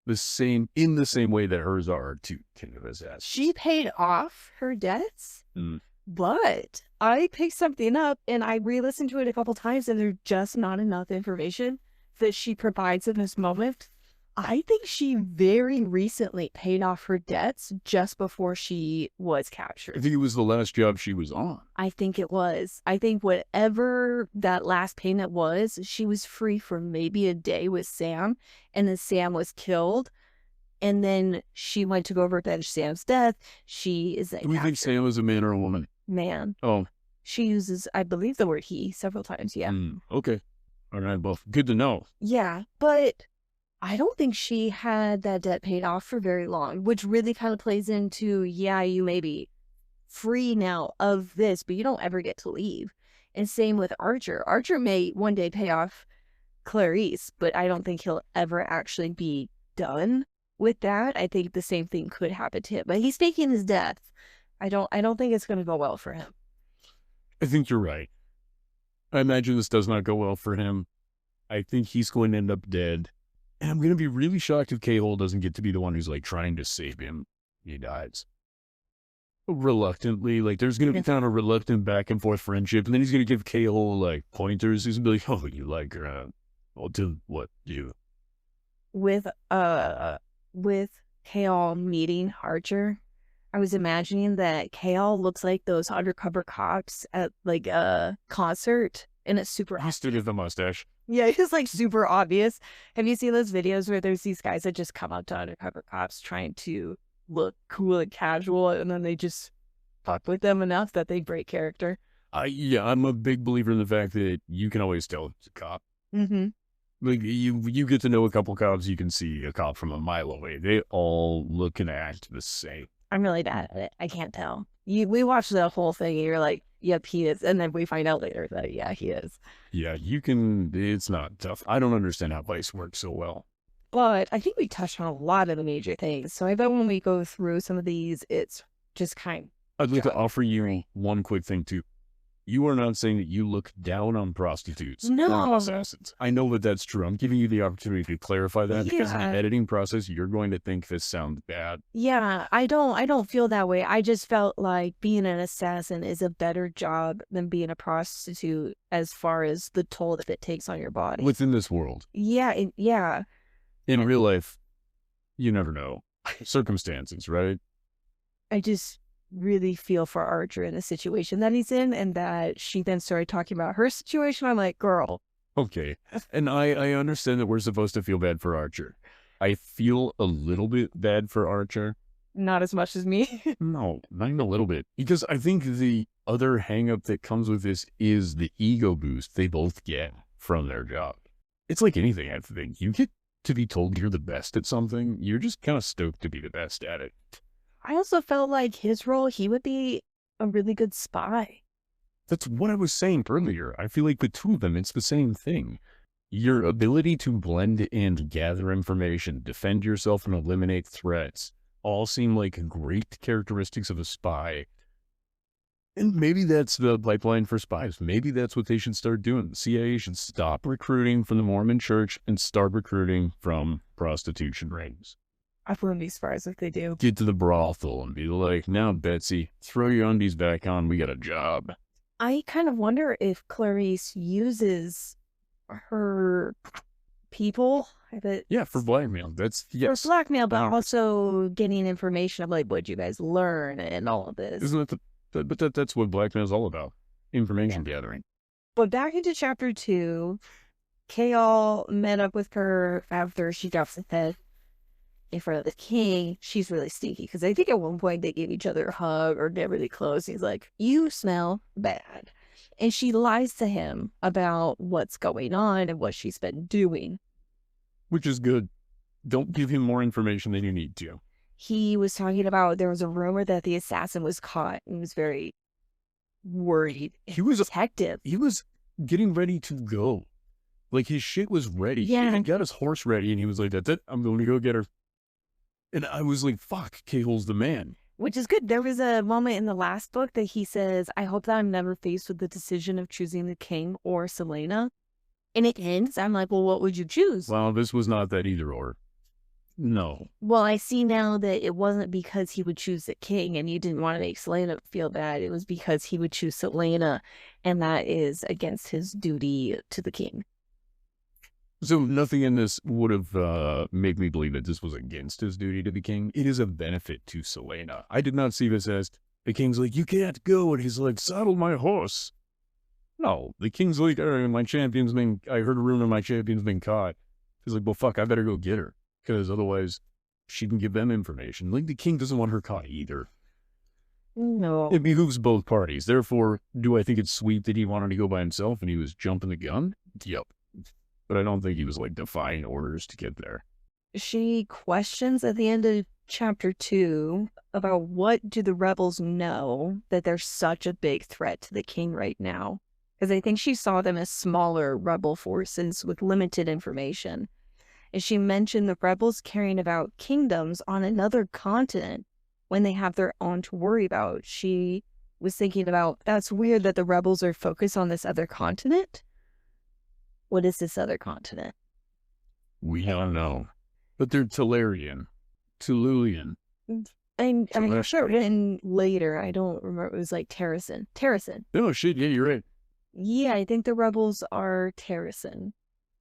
In the same way that hers are to King of Assassins. She paid off her debts, Mm. but I picked something up and I re-listened to it a couple times, and there's just not enough information that she provides in this moment. I think she very recently paid off her debts just before she was I captured. think it was the last job she was on. I think it was. I think whatever that last payment was, she was free for maybe a day with Sam, and then Sam was killed. And then she went to go revenge Sam's death. She is a Do we think Sam was a man or a woman? man. Oh, She uses, I believe, the word he several times. Yeah. Okay. All right, well, good to know. Yeah. But I don't think she had that debt paid off for very long, which really kind of plays into, yeah, you may be free now of this, but you don't ever get to leave. And same with Archer. Archer may one day pay off Clarice, but I don't think he'll ever actually be done with that. I think the same thing could happen to him, but he's faking his death. I don't think it's going to go well for him. I think you're right. I imagine this does not go well for him. I think he's going to end up dead. And I'm going to be really shocked if K-Hole doesn't get to be the one who's like trying to save him. He dies. Reluctantly, like there's going to be kind of a reluctant back and forth friendship. And then he's going to give K-Hole like pointers. He's going to be like, oh, you like her. I'll do what you. With Kale meeting Archer, I was imagining that Kale looks like those undercover cops at like a concert, and it's super He stood with the mustache. yeah, it's like super obvious. Have you seen those videos where there's these guys that just come up to undercover cops trying to look cool and casual, and then they just fuck with them enough that they break character? Yeah, I'm a big believer in the fact that you can always tell it's a cop. Mm-hmm. Like you get to know a couple cops, you can see a cop from a mile away. They all look and act the same. I'm really bad at it. I can't tell. We watched the whole thing, and you're like, yep, he is. And then we find out later that, yeah, he is. Yeah, you can. It's not tough. I don't understand how Vice works so well. But I think we touched on a lot of the major things. So I bet when we go through some of these, it's just kind I'd like to Job. offer you one quick thing too. You are not saying that you look down on prostitutes. No. or assassins. I know that that's true. I'm giving you the opportunity to clarify that because in Yeah. the editing process, you're going to think this sounds bad. yeah, I don't feel that way. I just felt like being an assassin is a better job than being a prostitute as far as the toll that it takes on your body. Within this world, Yeah, yeah. In real life, you never know. Circumstances, right? I just really feel for Archer in the situation that he's in, and that she then started talking about her situation. I'm like, girl. Okay. And I understand that we're supposed to feel bad for Archer. I feel a little bit bad for Archer. Not as much as me. No, not even a little bit. Because I think the other hang-up that comes with this is the ego boost they both get from their job. It's like anything, I think. You get to be told you're the best at something, you're just kind of stoked to be the best at it. I also felt like his role, he would be a really good spy. That's what I was saying earlier. I feel like the two of them, it's the same thing. Your ability to blend and gather information, defend yourself and eliminate threats, all seem like great characteristics of a spy. And maybe that's the pipeline for spies. Maybe that's what they should start doing. The CIA should stop recruiting from the Mormon church and start recruiting from prostitution rings. I wouldn't be surprised if they do. Get to the brothel and be like, now, Betsy, throw your undies back on. We got a job. I kind of wonder if Clarice uses her people. Yeah, for blackmail. That's, yes. For blackmail, but also getting information of like what you guys learn and all of this. Isn't that but that's what blackmail is all about. Information gathering. But back into chapter 2, Kale met up with her after she drops the head in front of the king. She's really stinky because I think at one point they gave each other a hug or get really close. He's like, you smell bad. And she lies to him about what's going on and what she's been doing. Which is good. Don't give him more information than you need to. He was talking about there was a rumor that the assassin was caught and was very worried. He was detective. He was getting ready to go. Like his shit was ready. Yeah. He got his horse ready and he was like, that's it. I'm going to go get her. And I was like, fuck, Cahill's the man. Which is good. There was a moment in the last book that he says, I hope that I'm never faced with the decision of choosing the king or Selena. And it ends. I'm like, well, what would you choose? Well, this was not that either or. No. Well, I see now that it wasn't because he would choose the king and he didn't want to make Selena feel bad. It was because he would choose Selena, and that is against his duty to the king. So nothing in this would have made me believe that this was against his duty to the king. It is a benefit to Selena. I did not see this as the king's like, you can't go. And he's like, saddle my horse. No, the king's like, my champion's been, I heard a rumor my champion's been caught. He's like, well, fuck, I better go get her. Because otherwise she can give them information. Like, the king doesn't want her caught either. No. It behooves both parties. Therefore, do I think it's sweet that he wanted to go by himself and he was jumping the gun? Yep. But I don't think he was, like, defying orders to get there. She questions at the end of chapter 2 about what do the rebels know that they're such a big threat to the king right now. Because I think she saw them as smaller rebel forces with limited information. And she mentioned the rebels caring about kingdoms on another continent when they have their own to worry about. She was thinking about, that's weird that the rebels are focused on this other continent. What is this other continent? We don't know. But they're Tellurian. Tellulian. I'm sure written later. I don't remember. It was like Terrasen. No, shit, yeah, you're right. Yeah, I think the rebels are Terrasen.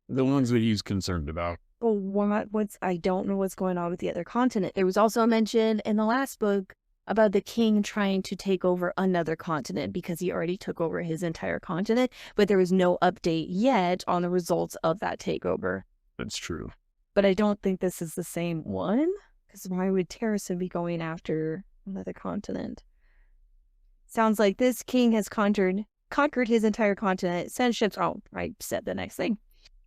The ones that he's concerned about. But I don't know what's going on with the other continent. There was also a mention in the last book about the king trying to take over another continent because he already took over his entire continent, but there was no update yet on the results of that takeover. That's true. But I don't think this is the same one, because why would Terrasen be going after another continent? Sounds like this king has conquered his entire continent, sent ships. Oh, I said the next thing.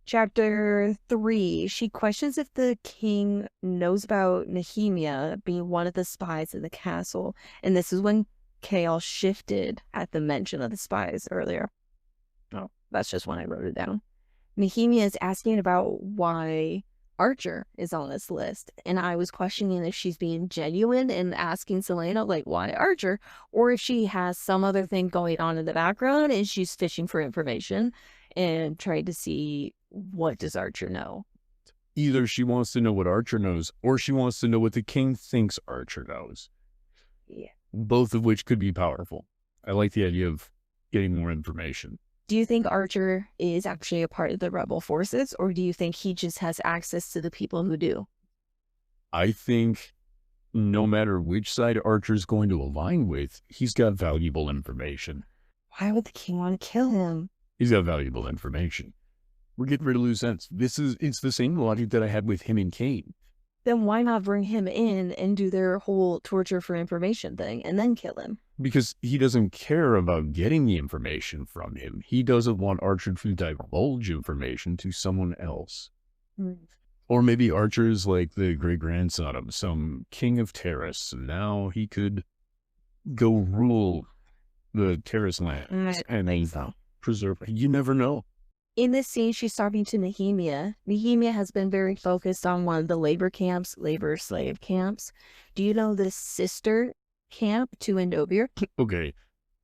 Chapter 3, she questions if the king knows about Nehemia being one of the spies in the castle. And this is when Kale shifted at the mention of the spies earlier. Oh, that's just when I wrote it down. Nehemia is asking about why Archer is on this list. And I was questioning if she's being genuine and asking Selena, like, why Archer? Or if she has some other thing going on in the background and she's fishing for information and trying to see, what does Archer know? Either she wants to know what Archer knows, or she wants to know what the king thinks Archer knows. Yeah. Both of which could be powerful. I like the idea of getting more information. Do you think Archer is actually a part of the rebel forces, or do you think he just has access to the people who do? I think no matter which side Archer's going to align with, he's got valuable information. Why would the king want to kill him? He's got valuable information. We're getting rid of loose ends. It's the same logic that I had with him and Kane. Then why not bring him in and do their whole torture for information thing and then kill him? Because he doesn't care about getting the information from him. He doesn't want Archer to divulge information to someone else. Or maybe Archer's like the great-grandson of some king of Terrace. And now he could go rule the Terrace lands and preserve. You never know. In this scene, she's talking to Nehemia. Nehemia has been very focused on one of the labor slave camps. Do you know the sister camp to Endovir? Okay,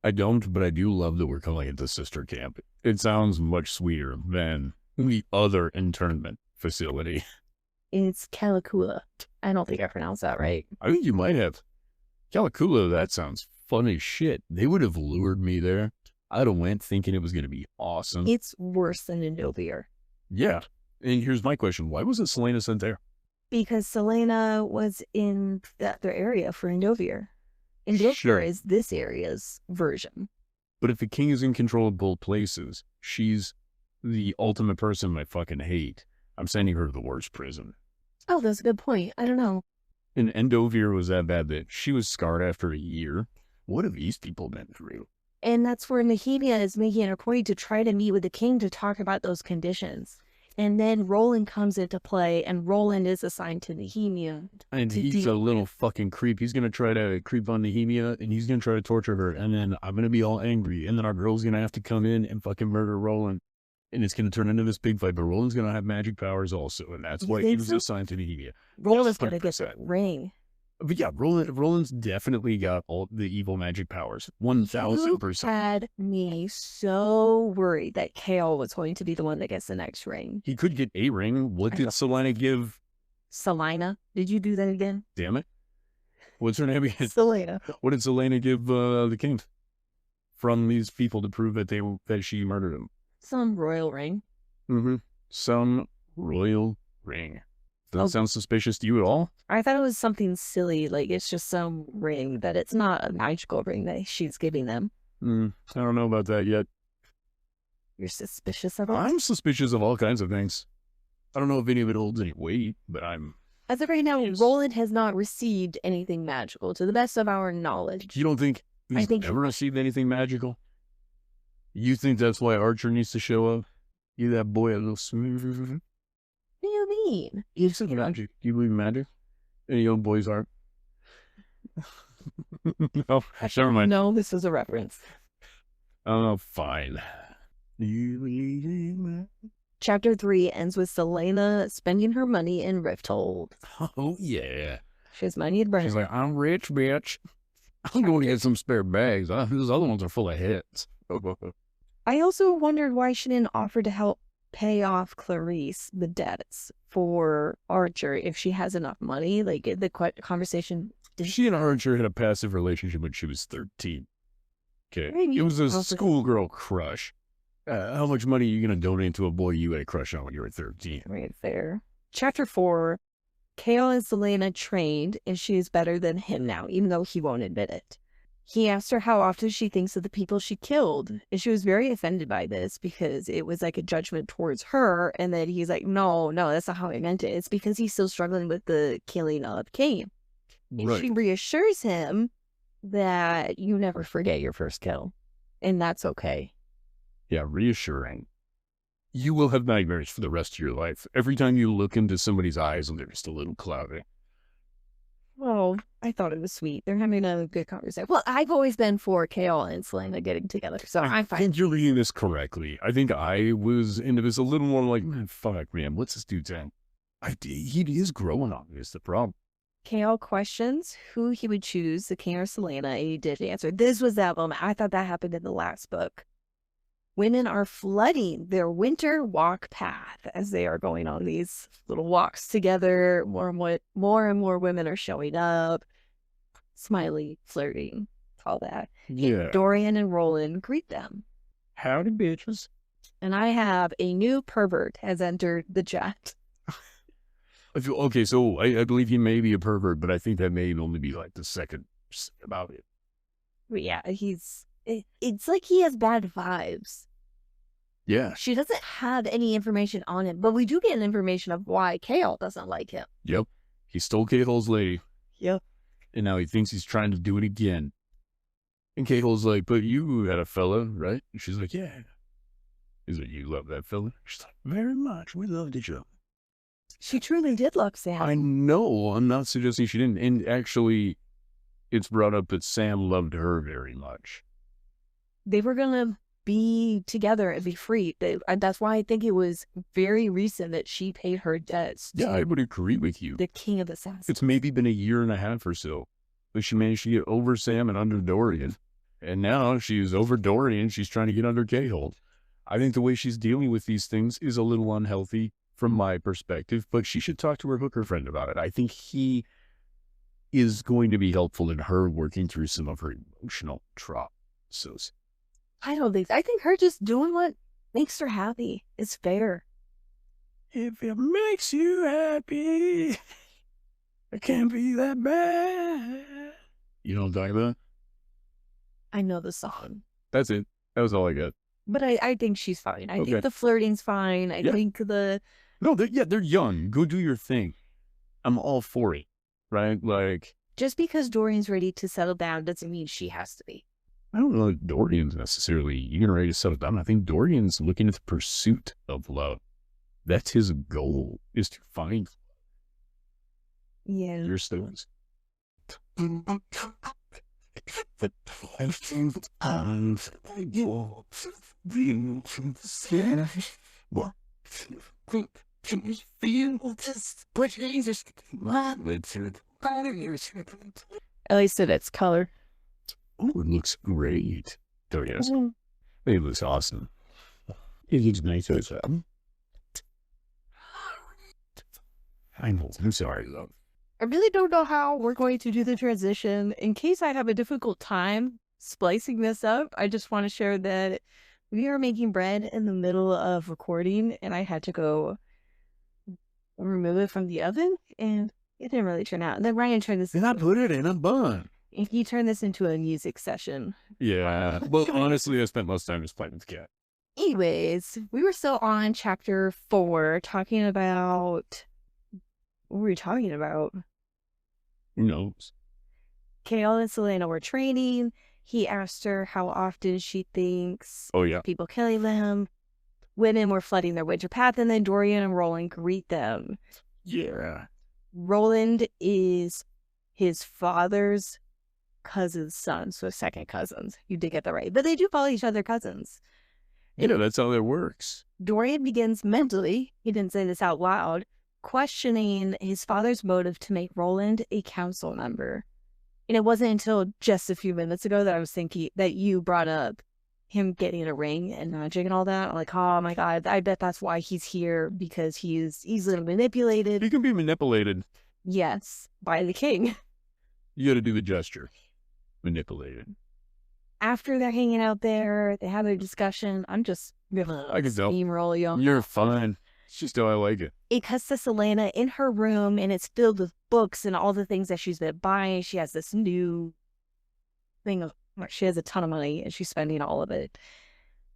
I don't, but I do love that we're calling it the sister camp. It sounds much sweeter than the other internment facility. It's Calicula. I don't think I pronounced that right. I think you might have. Calicula, that sounds fun as shit. They would have lured me there. I'd have went thinking it was going to be awesome. It's worse than Endovir. Yeah. And here's my question. Why wasn't Selena sent there? Because Selena was in the other area for Endovir. Endovir Sure. is this area's version. But if the king is in control of both places, she's the ultimate person I fucking hate. I'm sending her to the worst prison. Oh, that's a good point. I don't know. And Endovir was that bad that she was scarred after a year. What have these people been through? And that's where Nehemia is making it a point to try to meet with the king to talk about those conditions. And then Roland comes into play, and Roland is assigned to Nehemia. And he's a little fucking creep. He's going to try to creep on Nehemia, and he's going to try to torture her. And then I'm going to be all angry. And then our girl's going to have to come in and fucking murder Roland. And it's going to turn into this big fight. But Roland's going to have magic powers also. And that's why he was assigned to Nehemia. Roland's going to get the 100%. ring. But yeah, Roland's definitely got all the evil magic powers. 1000%. Had me so worried that Kale was going to be the one that gets the next ring. He could get a ring. What did Selena give? Selena, did you do that again? Damn it. What's her name again? Selena. What did Selena give the king from these people to prove that she murdered him? Some royal ring. Mm-hmm. Some royal ring. Does that sound suspicious to you at all? I thought it was something silly, like it's just some ring, that it's not a magical ring that she's giving them. I don't know about that yet. You're suspicious of it? I'm suspicious of all kinds of things. I don't know if any of it holds any weight, but I'm... As of right now, Roland has not received anything magical, to the best of our knowledge. You don't think he's ever received anything magical? You think that's why Archer needs to show up? You that boy a little smooth. What do you mean? You said magic. Do you believe in magic? Any young boys are. No, never mind. No, this is a reference. Oh, fine. Chapter 3 ends with Selena spending her money in Rifthold. Oh, yeah. She has money to burn. She's like, I'm rich, bitch. I'm going to get some spare bags. Those other ones are full of hits. I also wondered why she didn't offer to help pay off Clarice the debts for Archer if she has enough money. Like the conversation. She and Archer had a passive relationship when she was 13. Okay. Maybe. It was a schoolgirl crush. How much money are you going to donate to a boy you had a crush on when you were 13? Right there. Chapter 4. Kale and Selena trained, and she is better than him now, even though he won't admit it. He asked her how often she thinks of the people she killed, and she was very offended by this because it was like a judgment towards her, and then he's like, no, that's not how I meant it. It's because he's still struggling with the killing of Cain. And Right. she reassures him that you never forget your first kill, and that's okay. Yeah, reassuring. You will have nightmares for the rest of your life. Every time you look into somebody's eyes and they're just a little cloudy. Well, I thought it was sweet. They're having a good conversation. Well, I've always been for Kale and Selena getting together, so I'm I fine. think you're reading this correctly. I think I was into this a little more like, man, fuck, man, what's this dude saying? He is growing on me, is the problem. Kale questions who he would choose, the king or Selena, and he did answer. This was that moment. I thought that happened in the last book. Women are flooding their winter walk path as they are going on these little walks together. More and more women are showing up, smiley, flirting, all that. Yeah. Dorian and Roland greet them. Howdy, bitches. And I have a new pervert has entered the chat. Okay, so I believe he may be a pervert, but I think that may only be like the second about it. But yeah, it's like he has bad vibes. Yeah. She doesn't have any information on him, but we do get information of why Kale doesn't like him. Yep. He stole K-Hole's lady. Yep. And now he thinks he's trying to do it again. And K-Hole's like, but you had a fella, right? And she's like, yeah. He's like, you love that fella? She's like, very much. We loved each other. She truly did love Sam. I know. I'm not suggesting she didn't. And actually, it's brought up that Sam loved her very much. They were going to be together and be free. That's why I think it was very recent that she paid her debts. Yeah, I would agree with you. The king of assassins. It's maybe been a year and a half or so. But she managed to get over Sam and under Dorian. And now she's over Dorian. She's trying to get under K-Hole. I think the way she's dealing with these things is a little unhealthy from my perspective, but she should talk to her hooker friend about it. I think he is going to be helpful in her working through some of her emotional trauma. So I don't think I think her just doing what makes her happy is fair. if it makes you happy, it can't be that bad. You know what I'm talking about? I know the song. That's it. That was all I got. But I think she's fine. I Okay. think the flirting's fine. I Yeah. think the No, they're young. Go do your thing. I'm all for it, right? Like, just because Dorian's ready to settle down doesn't mean she has to be. I don't know that Dorian's necessarily even ready to settle down. I think Dorian's looking at the pursuit of love. That's his goal, is to find Yeah. your stones. At least in its color. Oh, it looks great. Oh, yes. It looks awesome. It looks nice outside. I know. I'm sorry, love. I really don't know how we're going to do the transition. In case I have a difficult time splicing this up, I just want to share that we are making bread in the middle of recording, and I had to go remove it from the oven, and it didn't really turn out. And then Ryan turned this. And I put it in a bun. And he turned this into a music session. Yeah. Well, honestly, I spent most time just playing with the cat. Anyways, we were still on chapter 4 talking about. What were we talking about? Who knows? Kale and Selena were training. He asked her how often she thinks Oh, yeah. people killing them. Women were flooding their winter path, and then Dorian and Roland greet them. Yeah. Roland is his father's cousin's son, so second cousins. You did get that right. But they do call each other cousins. Yeah, that's how that works. Dorian begins mentally, he didn't say this out loud, questioning his father's motive to make Roland a council member. And it wasn't until just a few minutes ago that I was thinking that you brought up him getting a ring and magic and all that. I'm like, oh my God, I bet that's why he's here, because he's easily manipulated. He can be manipulated. Yes, by the king. You got to do the gesture. Manipulated. After they're hanging out there, they have their discussion. I'm just gonna I can tell. steamroll you. You're fine. It's just how I like it. It cuts to Selena in her room, and it's filled with books and all the things that she's been buying. She has this new thing of, she has a ton of money, and she's spending all of it.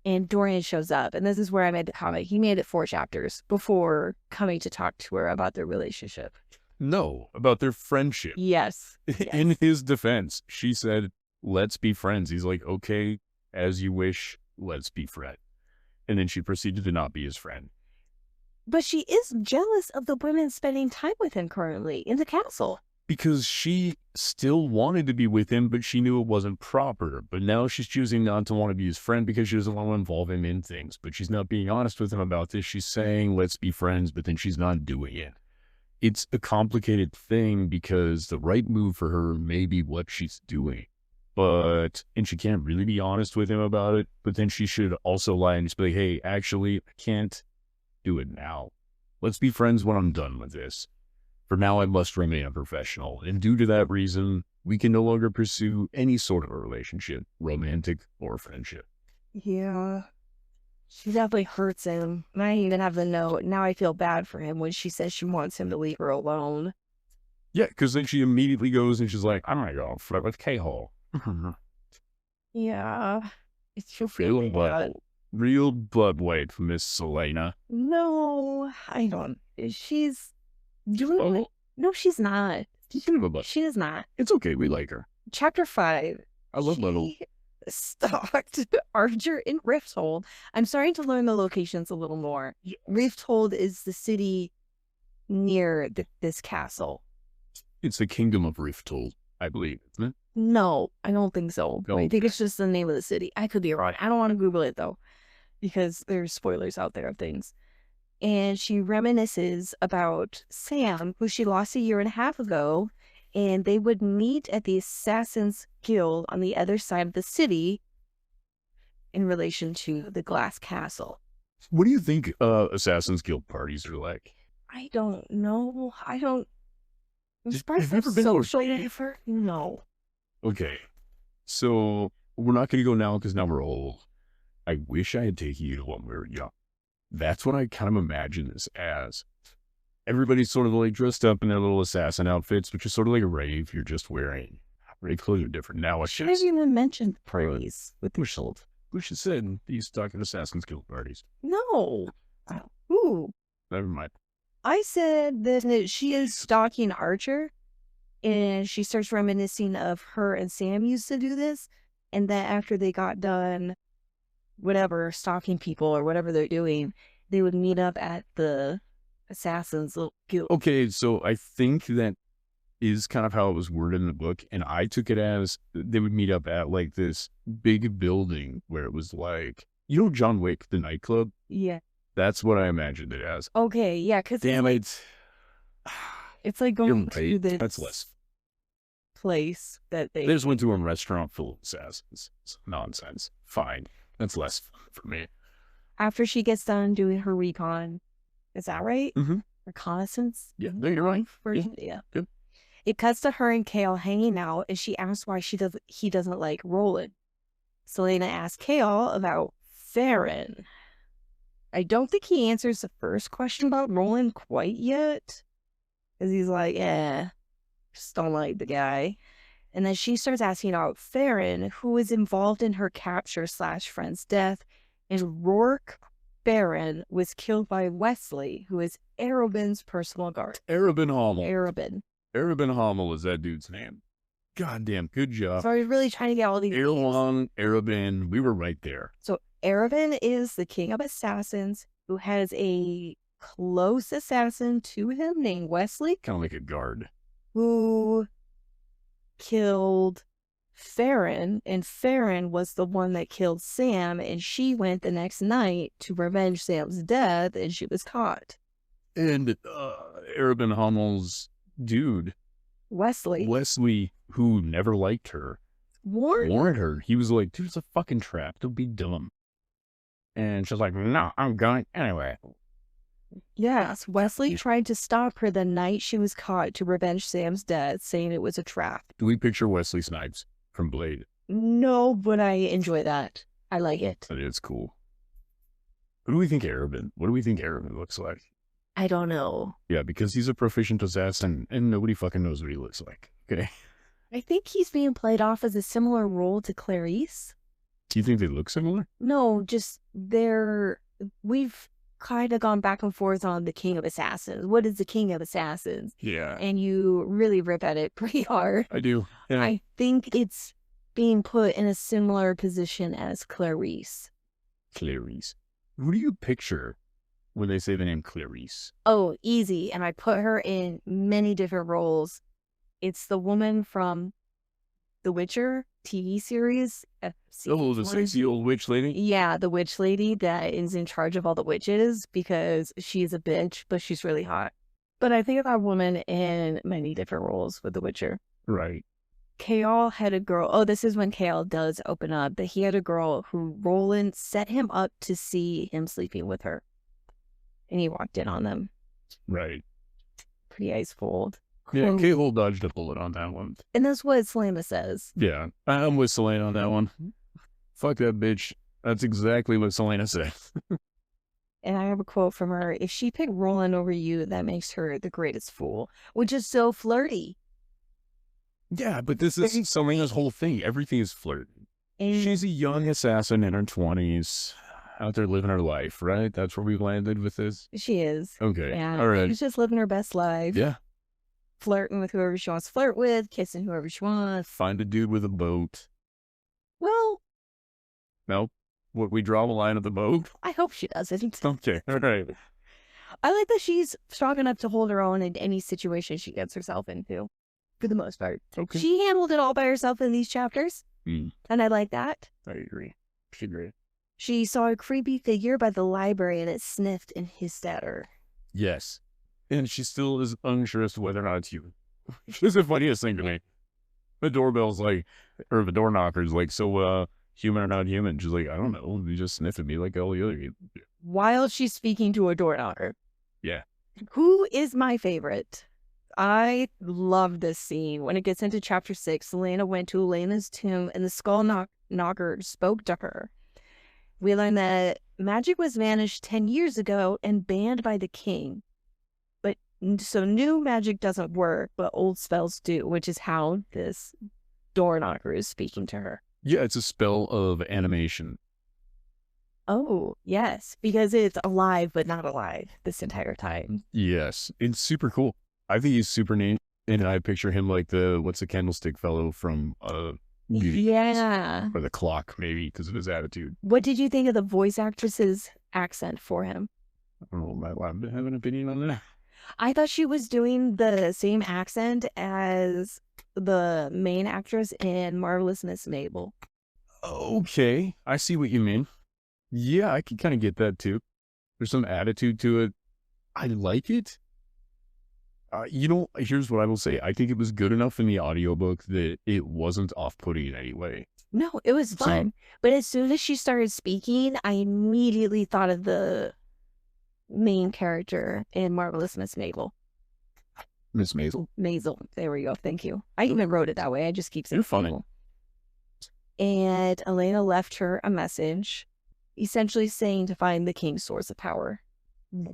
And Dorian shows up, and this is where I made the comment. He made it 4 chapters before coming to talk to her about their relationship. No, about their friendship. Yes. In his defense, she said, let's be friends. He's like, okay, as you wish, let's be friends. And then she proceeded to not be his friend. But she is jealous of the women spending time with him currently in the castle. Because she still wanted to be with him, but she knew it wasn't proper. But now she's choosing not to want to be his friend because she doesn't want to involve him in things. But she's not being honest with him about this. She's saying, let's be friends, but then she's not doing it. It's a complicated thing because the right move for her may be what she's doing. And she can't really be honest with him about it. But then she should also lie and just be like, hey, actually, I can't do it now. Let's be friends when I'm done with this. For now, I must remain a professional. And due to that reason, we can no longer pursue any sort of a relationship, romantic or friendship. Yeah. She definitely hurts him. And I even have the note. Now I feel bad for him when she says she wants him to leave her alone. Yeah, because then she immediately goes and she's like, I'm gonna go flirt with K-Hole. Yeah. It's just Real blood weight for Miss Selena. No, I don't. She's doing. No, she's not. She is not. It's okay, we like her. Chapter 5. I love Little. Stalked Archer in Rifthold. I'm starting to learn the locations a little more. Rifthold is the city near this castle. It's the Kingdom of Rifthold, I believe, isn't it? No, I don't think so. No. I think it's just the name of the city. I could be wrong. I don't want to Google it though, because there's spoilers out there of things. And she reminisces about Sam, who she lost 1.5 years ago, and they would meet at the Assassin's Guild on the other side of the city in relation to the Glass Castle. What do you think Assassin's Guild parties are like? I don't know. I'm surprised Have you ever been to a- social effort? No. Okay, so we're not going to go now because now we're old. I wish I had taken you to when we were young. That's what I kind of imagine this as. Everybody's sort of like dressed up in their little assassin outfits, which is sort of like a rave. You're just wearing very clothes are different now. Should have even mentioned praise with Rifthold. We should say he's stuck at Assassin's Guild parties. No. Ooh. Never mind. I said that she is stalking Archer, and she starts reminiscing of her and Sam used to do this, and that after they got done, whatever, stalking people or whatever they're doing, they would meet up at the Assassin's Guild. Okay, so I think that is kind of how it was worded in the book, and I took it as they would meet up at like this big building where it was like, you know, John Wick, the nightclub? Yeah. That's what I imagined it as. Okay, yeah, because Damn it. it's like You're going to right. this That's less. place that they They just went to a restaurant full of assassins. It's nonsense. Fine. That's less fun for me. after she gets done doing her recon. Is that right? Mm-hmm. Reconnaissance? Yeah, no, you're right. Version? Yeah. Good. It cuts to her and Kale hanging out, and she asks why he doesn't like Roland. Selena asks Kale about Farron. I don't think he answers the first question about Roland quite yet. Because he's like, just don't like the guy. And then she starts asking about Farron, who was involved in her capture / friend's death. And Rourke Farron was killed by Wesley, who is Arobin's personal guard. Arobin Hommel. Arobin. Hommel is that dude's name. Goddamn, good job. So I was really trying to get all these names. Erlon, Arobin, we were right there. So Arobin is the king of assassins who has a close assassin to him named Wesley, Kind of like a guard. who killed Farron, and Farron was the one that killed Sam, and she went the next night to revenge Sam's death, and she was caught. And Arobin Hommel's dude, Wesley who never liked her, warned her. He was like, dude, it's a fucking trap. Don't be dumb. And she's like, no, I'm going anyway. Yes, Wesley tried to stop her the night she was caught to revenge Sam's death, saying it was a trap. Do we picture Wesley Snipes from Blade? No, but I enjoy that. I like it. That is cool. What do we think Arobin looks like? I don't know. Yeah, because he's a proficient assassin and nobody fucking knows what he looks like. Okay. I think he's being played off as a similar role to Clarice. Do you think they look similar? No, just we've kind of gone back and forth on the King of Assassins. What is the King of Assassins? Yeah. And you really rip at it pretty hard. I do. Yeah. I think it's being put in a similar position as Clarice. Clarice. Who do you picture when they say the name Clarice? Oh, easy. And I put her in many different roles. It's the woman from The Witcher TV series. Oh, the sexy old witch lady? Yeah, the witch lady that is in charge of all the witches because she's a bitch, but she's really hot. But I think of that woman in many different roles with The Witcher. Right. Kale had a girl. Oh, this is when Kale does open up that he had a girl who Roland set him up to see him sleeping with her. And he walked in on them. Right. Pretty ice cold. Yeah, K-Hole dodged a bullet on that one. And that's what Selena says. Yeah, I'm with Selena on that one. Fuck that bitch. That's exactly what Selena said. And I have a quote from her: "If she picked Roland over you, that makes her the greatest fool," which is so flirty. Yeah, but this is Selena's whole thing. Everything is flirty. And She's a young assassin in her 20s, out there living her life, right? That's where we landed with this? she is. Okay. Yeah. All right. She's just living her best life. Yeah. Flirting with whoever she wants to flirt with, kissing whoever she wants. Find a dude with a boat. Well, Nope. Would we draw the line at the boat? I hope she doesn't. Okay. All right. I like that she's strong enough to hold her own in any situation she gets herself into, for the most part. Okay. She handled it all by herself in these chapters, Mm, and I like that. I agree. She agreed. She saw a creepy figure by the library, and it sniffed and hissed at her. Yes. And she still is unsure as to whether or not it's you. It's the funniest thing to me. The doorbell's like, or the door knocker's like, so, human or not human? She's like, I don't know. You just sniff at me like all the other people. While she's speaking to a door knocker. Yeah. Who is my favorite? I love this scene. When it gets into chapter 6, Selena went to Elena's tomb and the knocker spoke to her. We learn that magic was vanished 10 years ago and banned by the king. But so new magic doesn't work, but old spells do, which is how this door knocker is speaking to her. Yeah, it's a spell of animation. Oh, yes, because it's alive but not alive this entire time. Yes. It's super cool. I think he's super neat. And I picture him like what's the candlestick fellow from, Beauty Yeah. or the clock, maybe, because of his attitude. What did you think of the voice actress's accent for him? I don't know. I have an opinion on that. I thought she was doing the same accent as the main actress in Marvelous Miss Mabel. Okay. I see what you mean. Yeah, I can kind of get that too. There's some attitude to it. I like it. Here's what I will say. I think it was good enough in the audiobook that it wasn't off-putting in any way. No, it was fun. But as soon as she started speaking, I immediately thought of the main character in Marvelous Miss Mabel. Miss Maisel? Maisel. There we go. Thank you. I even wrote it that way. I just keep saying You're funny. Mabel. And Elena left her a message, essentially saying to find the king's source of power.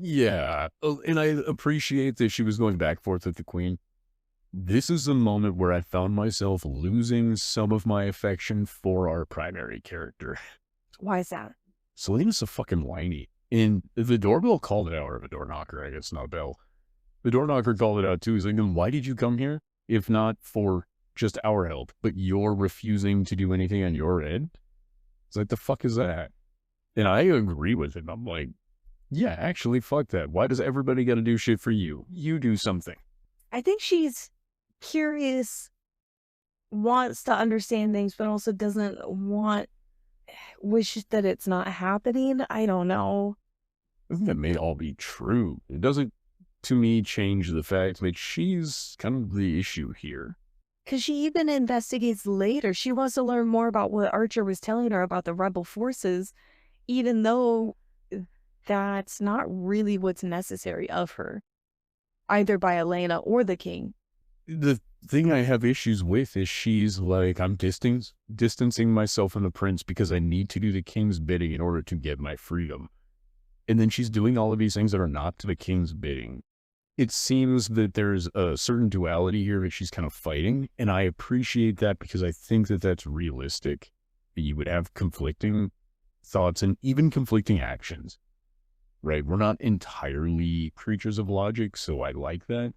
Yeah. And I appreciate that she was going back and forth with the queen. This is a moment where I found myself losing some of my affection for our primary character. Why is that? Selena's a fucking whiny. And the doorbell called it out, or the door knocker, I guess, not a bell. The door knocker called it out too. He's like, then why did you come here? If not for just our help, but you're refusing to do anything on your end? It's like, the fuck is that? And I agree with him. I'm like, yeah, actually, fuck that. Why does everybody got to do shit for you? You do something. I think she's curious, wants to understand things, but also doesn't wish that it's not happening. I don't know. I think that may all be true. It doesn't, to me, change the fact that she's kind of the issue here. Because she even investigates later. She wants to learn more about what Archer was telling her about the rebel forces, even though that's not really what's necessary of her, either by Elena or the king. The thing I have issues with is she's like, I'm distancing myself from the prince because I need to do the king's bidding in order to get my freedom. And then she's doing all of these things that are not to the king's bidding. It seems that there's a certain duality here that she's kind of fighting, and I appreciate that because I think that that's realistic. You would have conflicting thoughts and even conflicting actions, right? We're not entirely creatures of logic, so I like that.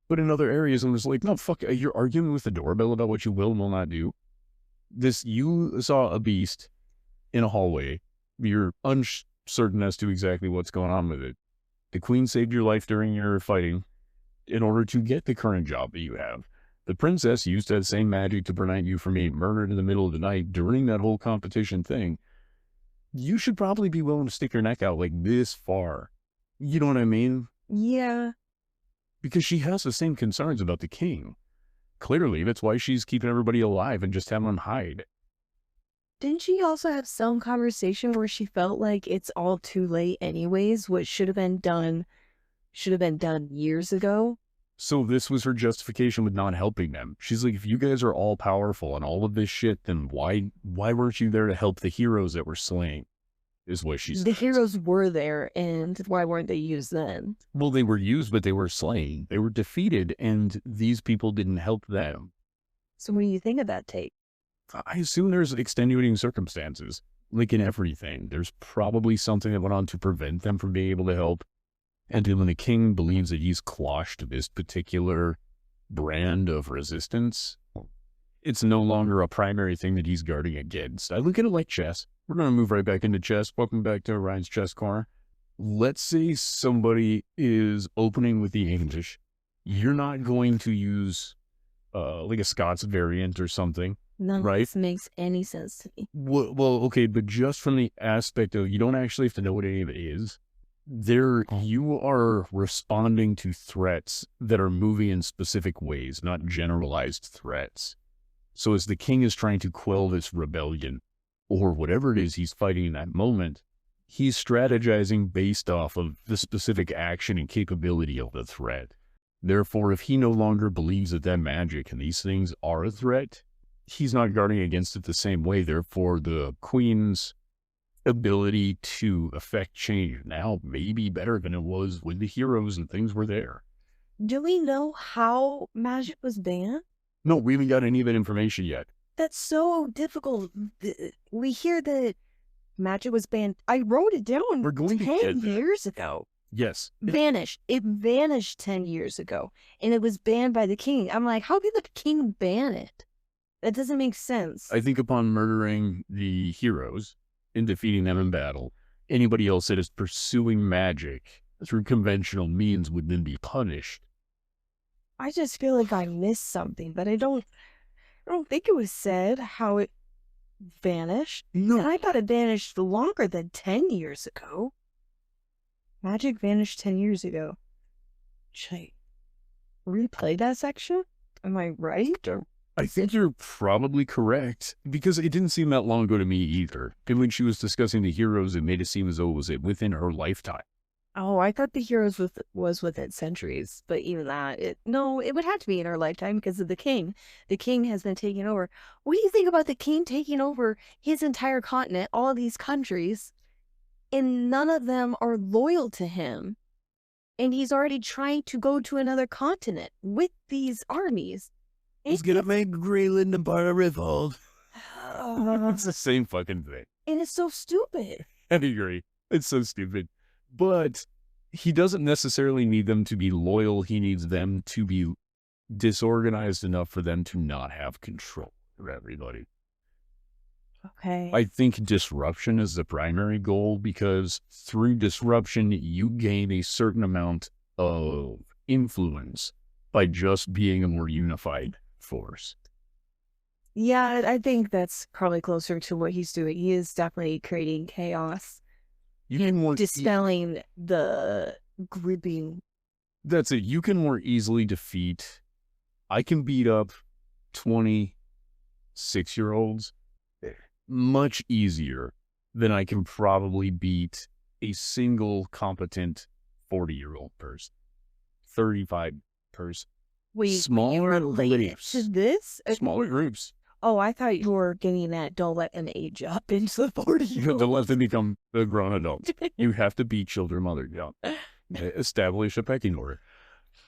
But in other areas, I'm just like, no, fuck, you're arguing with the doorbell about what you will and will not do. You saw a beast in a hallway. You're uncertain as to exactly what's going on with it. The queen saved your life during your fighting in order to get the current job that you have. The princess used that same magic to prevent you from being murdered in the middle of the night during that whole competition thing. You should probably be willing to stick your neck out like this far. You know what I mean? Yeah. Because she has the same concerns about the king. Clearly, that's why she's keeping everybody alive and just having them hide. Didn't she also have some conversation where she felt like it's all too late anyways, what should have been done years ago? So this was her justification with not helping them. She's like, if you guys are all powerful and all of this shit, then why weren't you there to help the heroes that were slain? Is what she said. The heroes were there, and why weren't they used then? Well, they were used, but they were slain. They were defeated, and these people didn't help them. So what do you think of that take? I assume there's extenuating circumstances, like in everything. There's probably something that went on to prevent them from being able to help. And when the king believes that he's quashed this particular brand of resistance, it's no longer a primary thing that he's guarding against. I look at it like chess. We're going to move right back into chess. Welcome back to Ryan's Chess Corner. Let's say somebody is opening with the English. You're not going to use like a Scots variant or something. None right? of this makes any sense to me. Well, okay, but just from the aspect of you don't actually have to know what any of it is. You are responding to threats that are moving in specific ways, not generalized threats. So as the king is trying to quell this rebellion, or whatever it is he's fighting in that moment, he's strategizing based off of the specific action and capability of the threat. Therefore, if he no longer believes that magic and these things are a threat, he's not guarding against it the same way. Therefore, the queen's ability to affect change now may be better than it was when the heroes and things were there. Do we know how magic was banned? No, we haven't got any of that information yet. That's so difficult. We hear that magic was banned. I wrote it down. We're going to 10 get there. years ago. Yes. Vanished. It vanished 10 years ago, and it was banned by the king. I'm like, how could the king ban it? That doesn't make sense. I think upon murdering the heroes and defeating them in battle, anybody else that is pursuing magic through conventional means would then be punished. I just feel like I missed something, but I don't think it was said how it vanished. No. And I thought it vanished longer than 10 years ago. Magic vanished 10 years ago. Should I replay that section? Am I right? Or I think you're probably correct, because it didn't seem that long ago to me either. And when she was discussing the heroes, it made it seem as though it was within her lifetime. oh, I thought the heroes was within centuries, but even that, it would have to be in her lifetime because of the king. The king has been taking over. What do you think about the king taking over his entire continent, all these countries, and none of them are loyal to him? And he's already trying to go to another continent with these armies. He's gonna make Greenland a part of revolt. It's the same fucking thing. And it's so stupid. I agree. It's so stupid. But he doesn't necessarily need them to be loyal. He needs them to be disorganized enough for them to not have control of everybody. Okay. I think disruption is the primary goal, because through disruption, you gain a certain amount of influence by just being a more unified force. Yeah, I think that's probably closer to what he's doing. He is definitely creating chaos. You can more Dispelling the gripping. That's it. You can more easily defeat. I can beat up 26-year-olds much easier than I can probably beat a single competent 40-year-old person, 35 person. Wait, Smaller related groups. to this? Smaller groups. Oh, I thought you were getting that. Don't let them age up into the 40 You have to let them become a grown adult. You have to beat children while they're young. Establish a pecking order.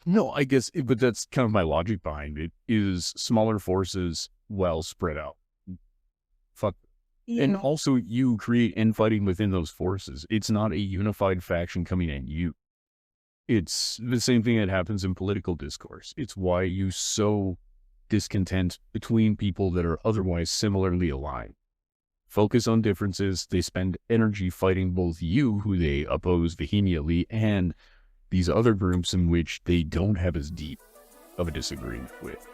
No, I guess, but that's kind of my logic behind it, is smaller forces well spread out. Fuck. And also, you create infighting within those forces. It's not a unified faction coming at you. It's the same thing that happens in political discourse. It's why you sow discontent between people that are otherwise similarly aligned. Focus on differences. They spend energy fighting both you, who they oppose vehemently, and these other groups in which they don't have as deep of a disagreement with.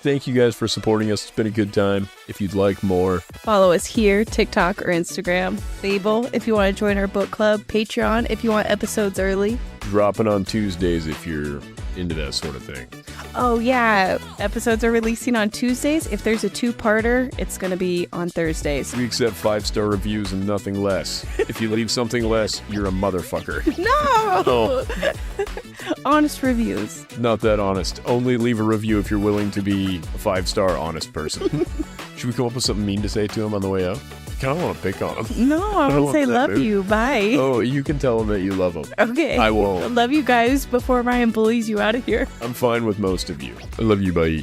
Thank you guys for supporting us. It's been a good time. If you'd like more, follow us here, TikTok or Instagram. Fable if you want to join our book club. Patreon if you want episodes early. dropping on Tuesdays if you're into that sort of thing. Oh, yeah. Episodes are releasing on Tuesdays. If there's a two-parter, it's going to be on Thursdays. We accept 5-star reviews and nothing less. If you leave something less, you're a motherfucker. No! Oh. Honest reviews. Not that honest. Only leave a review if you're willing to be a 5-star honest person. Should we come up with something mean to say to him on the way out? I kind of want to pick on him. No, I don't would want say that, love dude. you. Bye. Oh, you can tell him that you love him. Okay. I won't. Love you guys before Ryan bullies you out of here. I'm fine with most of you. I love you, bye.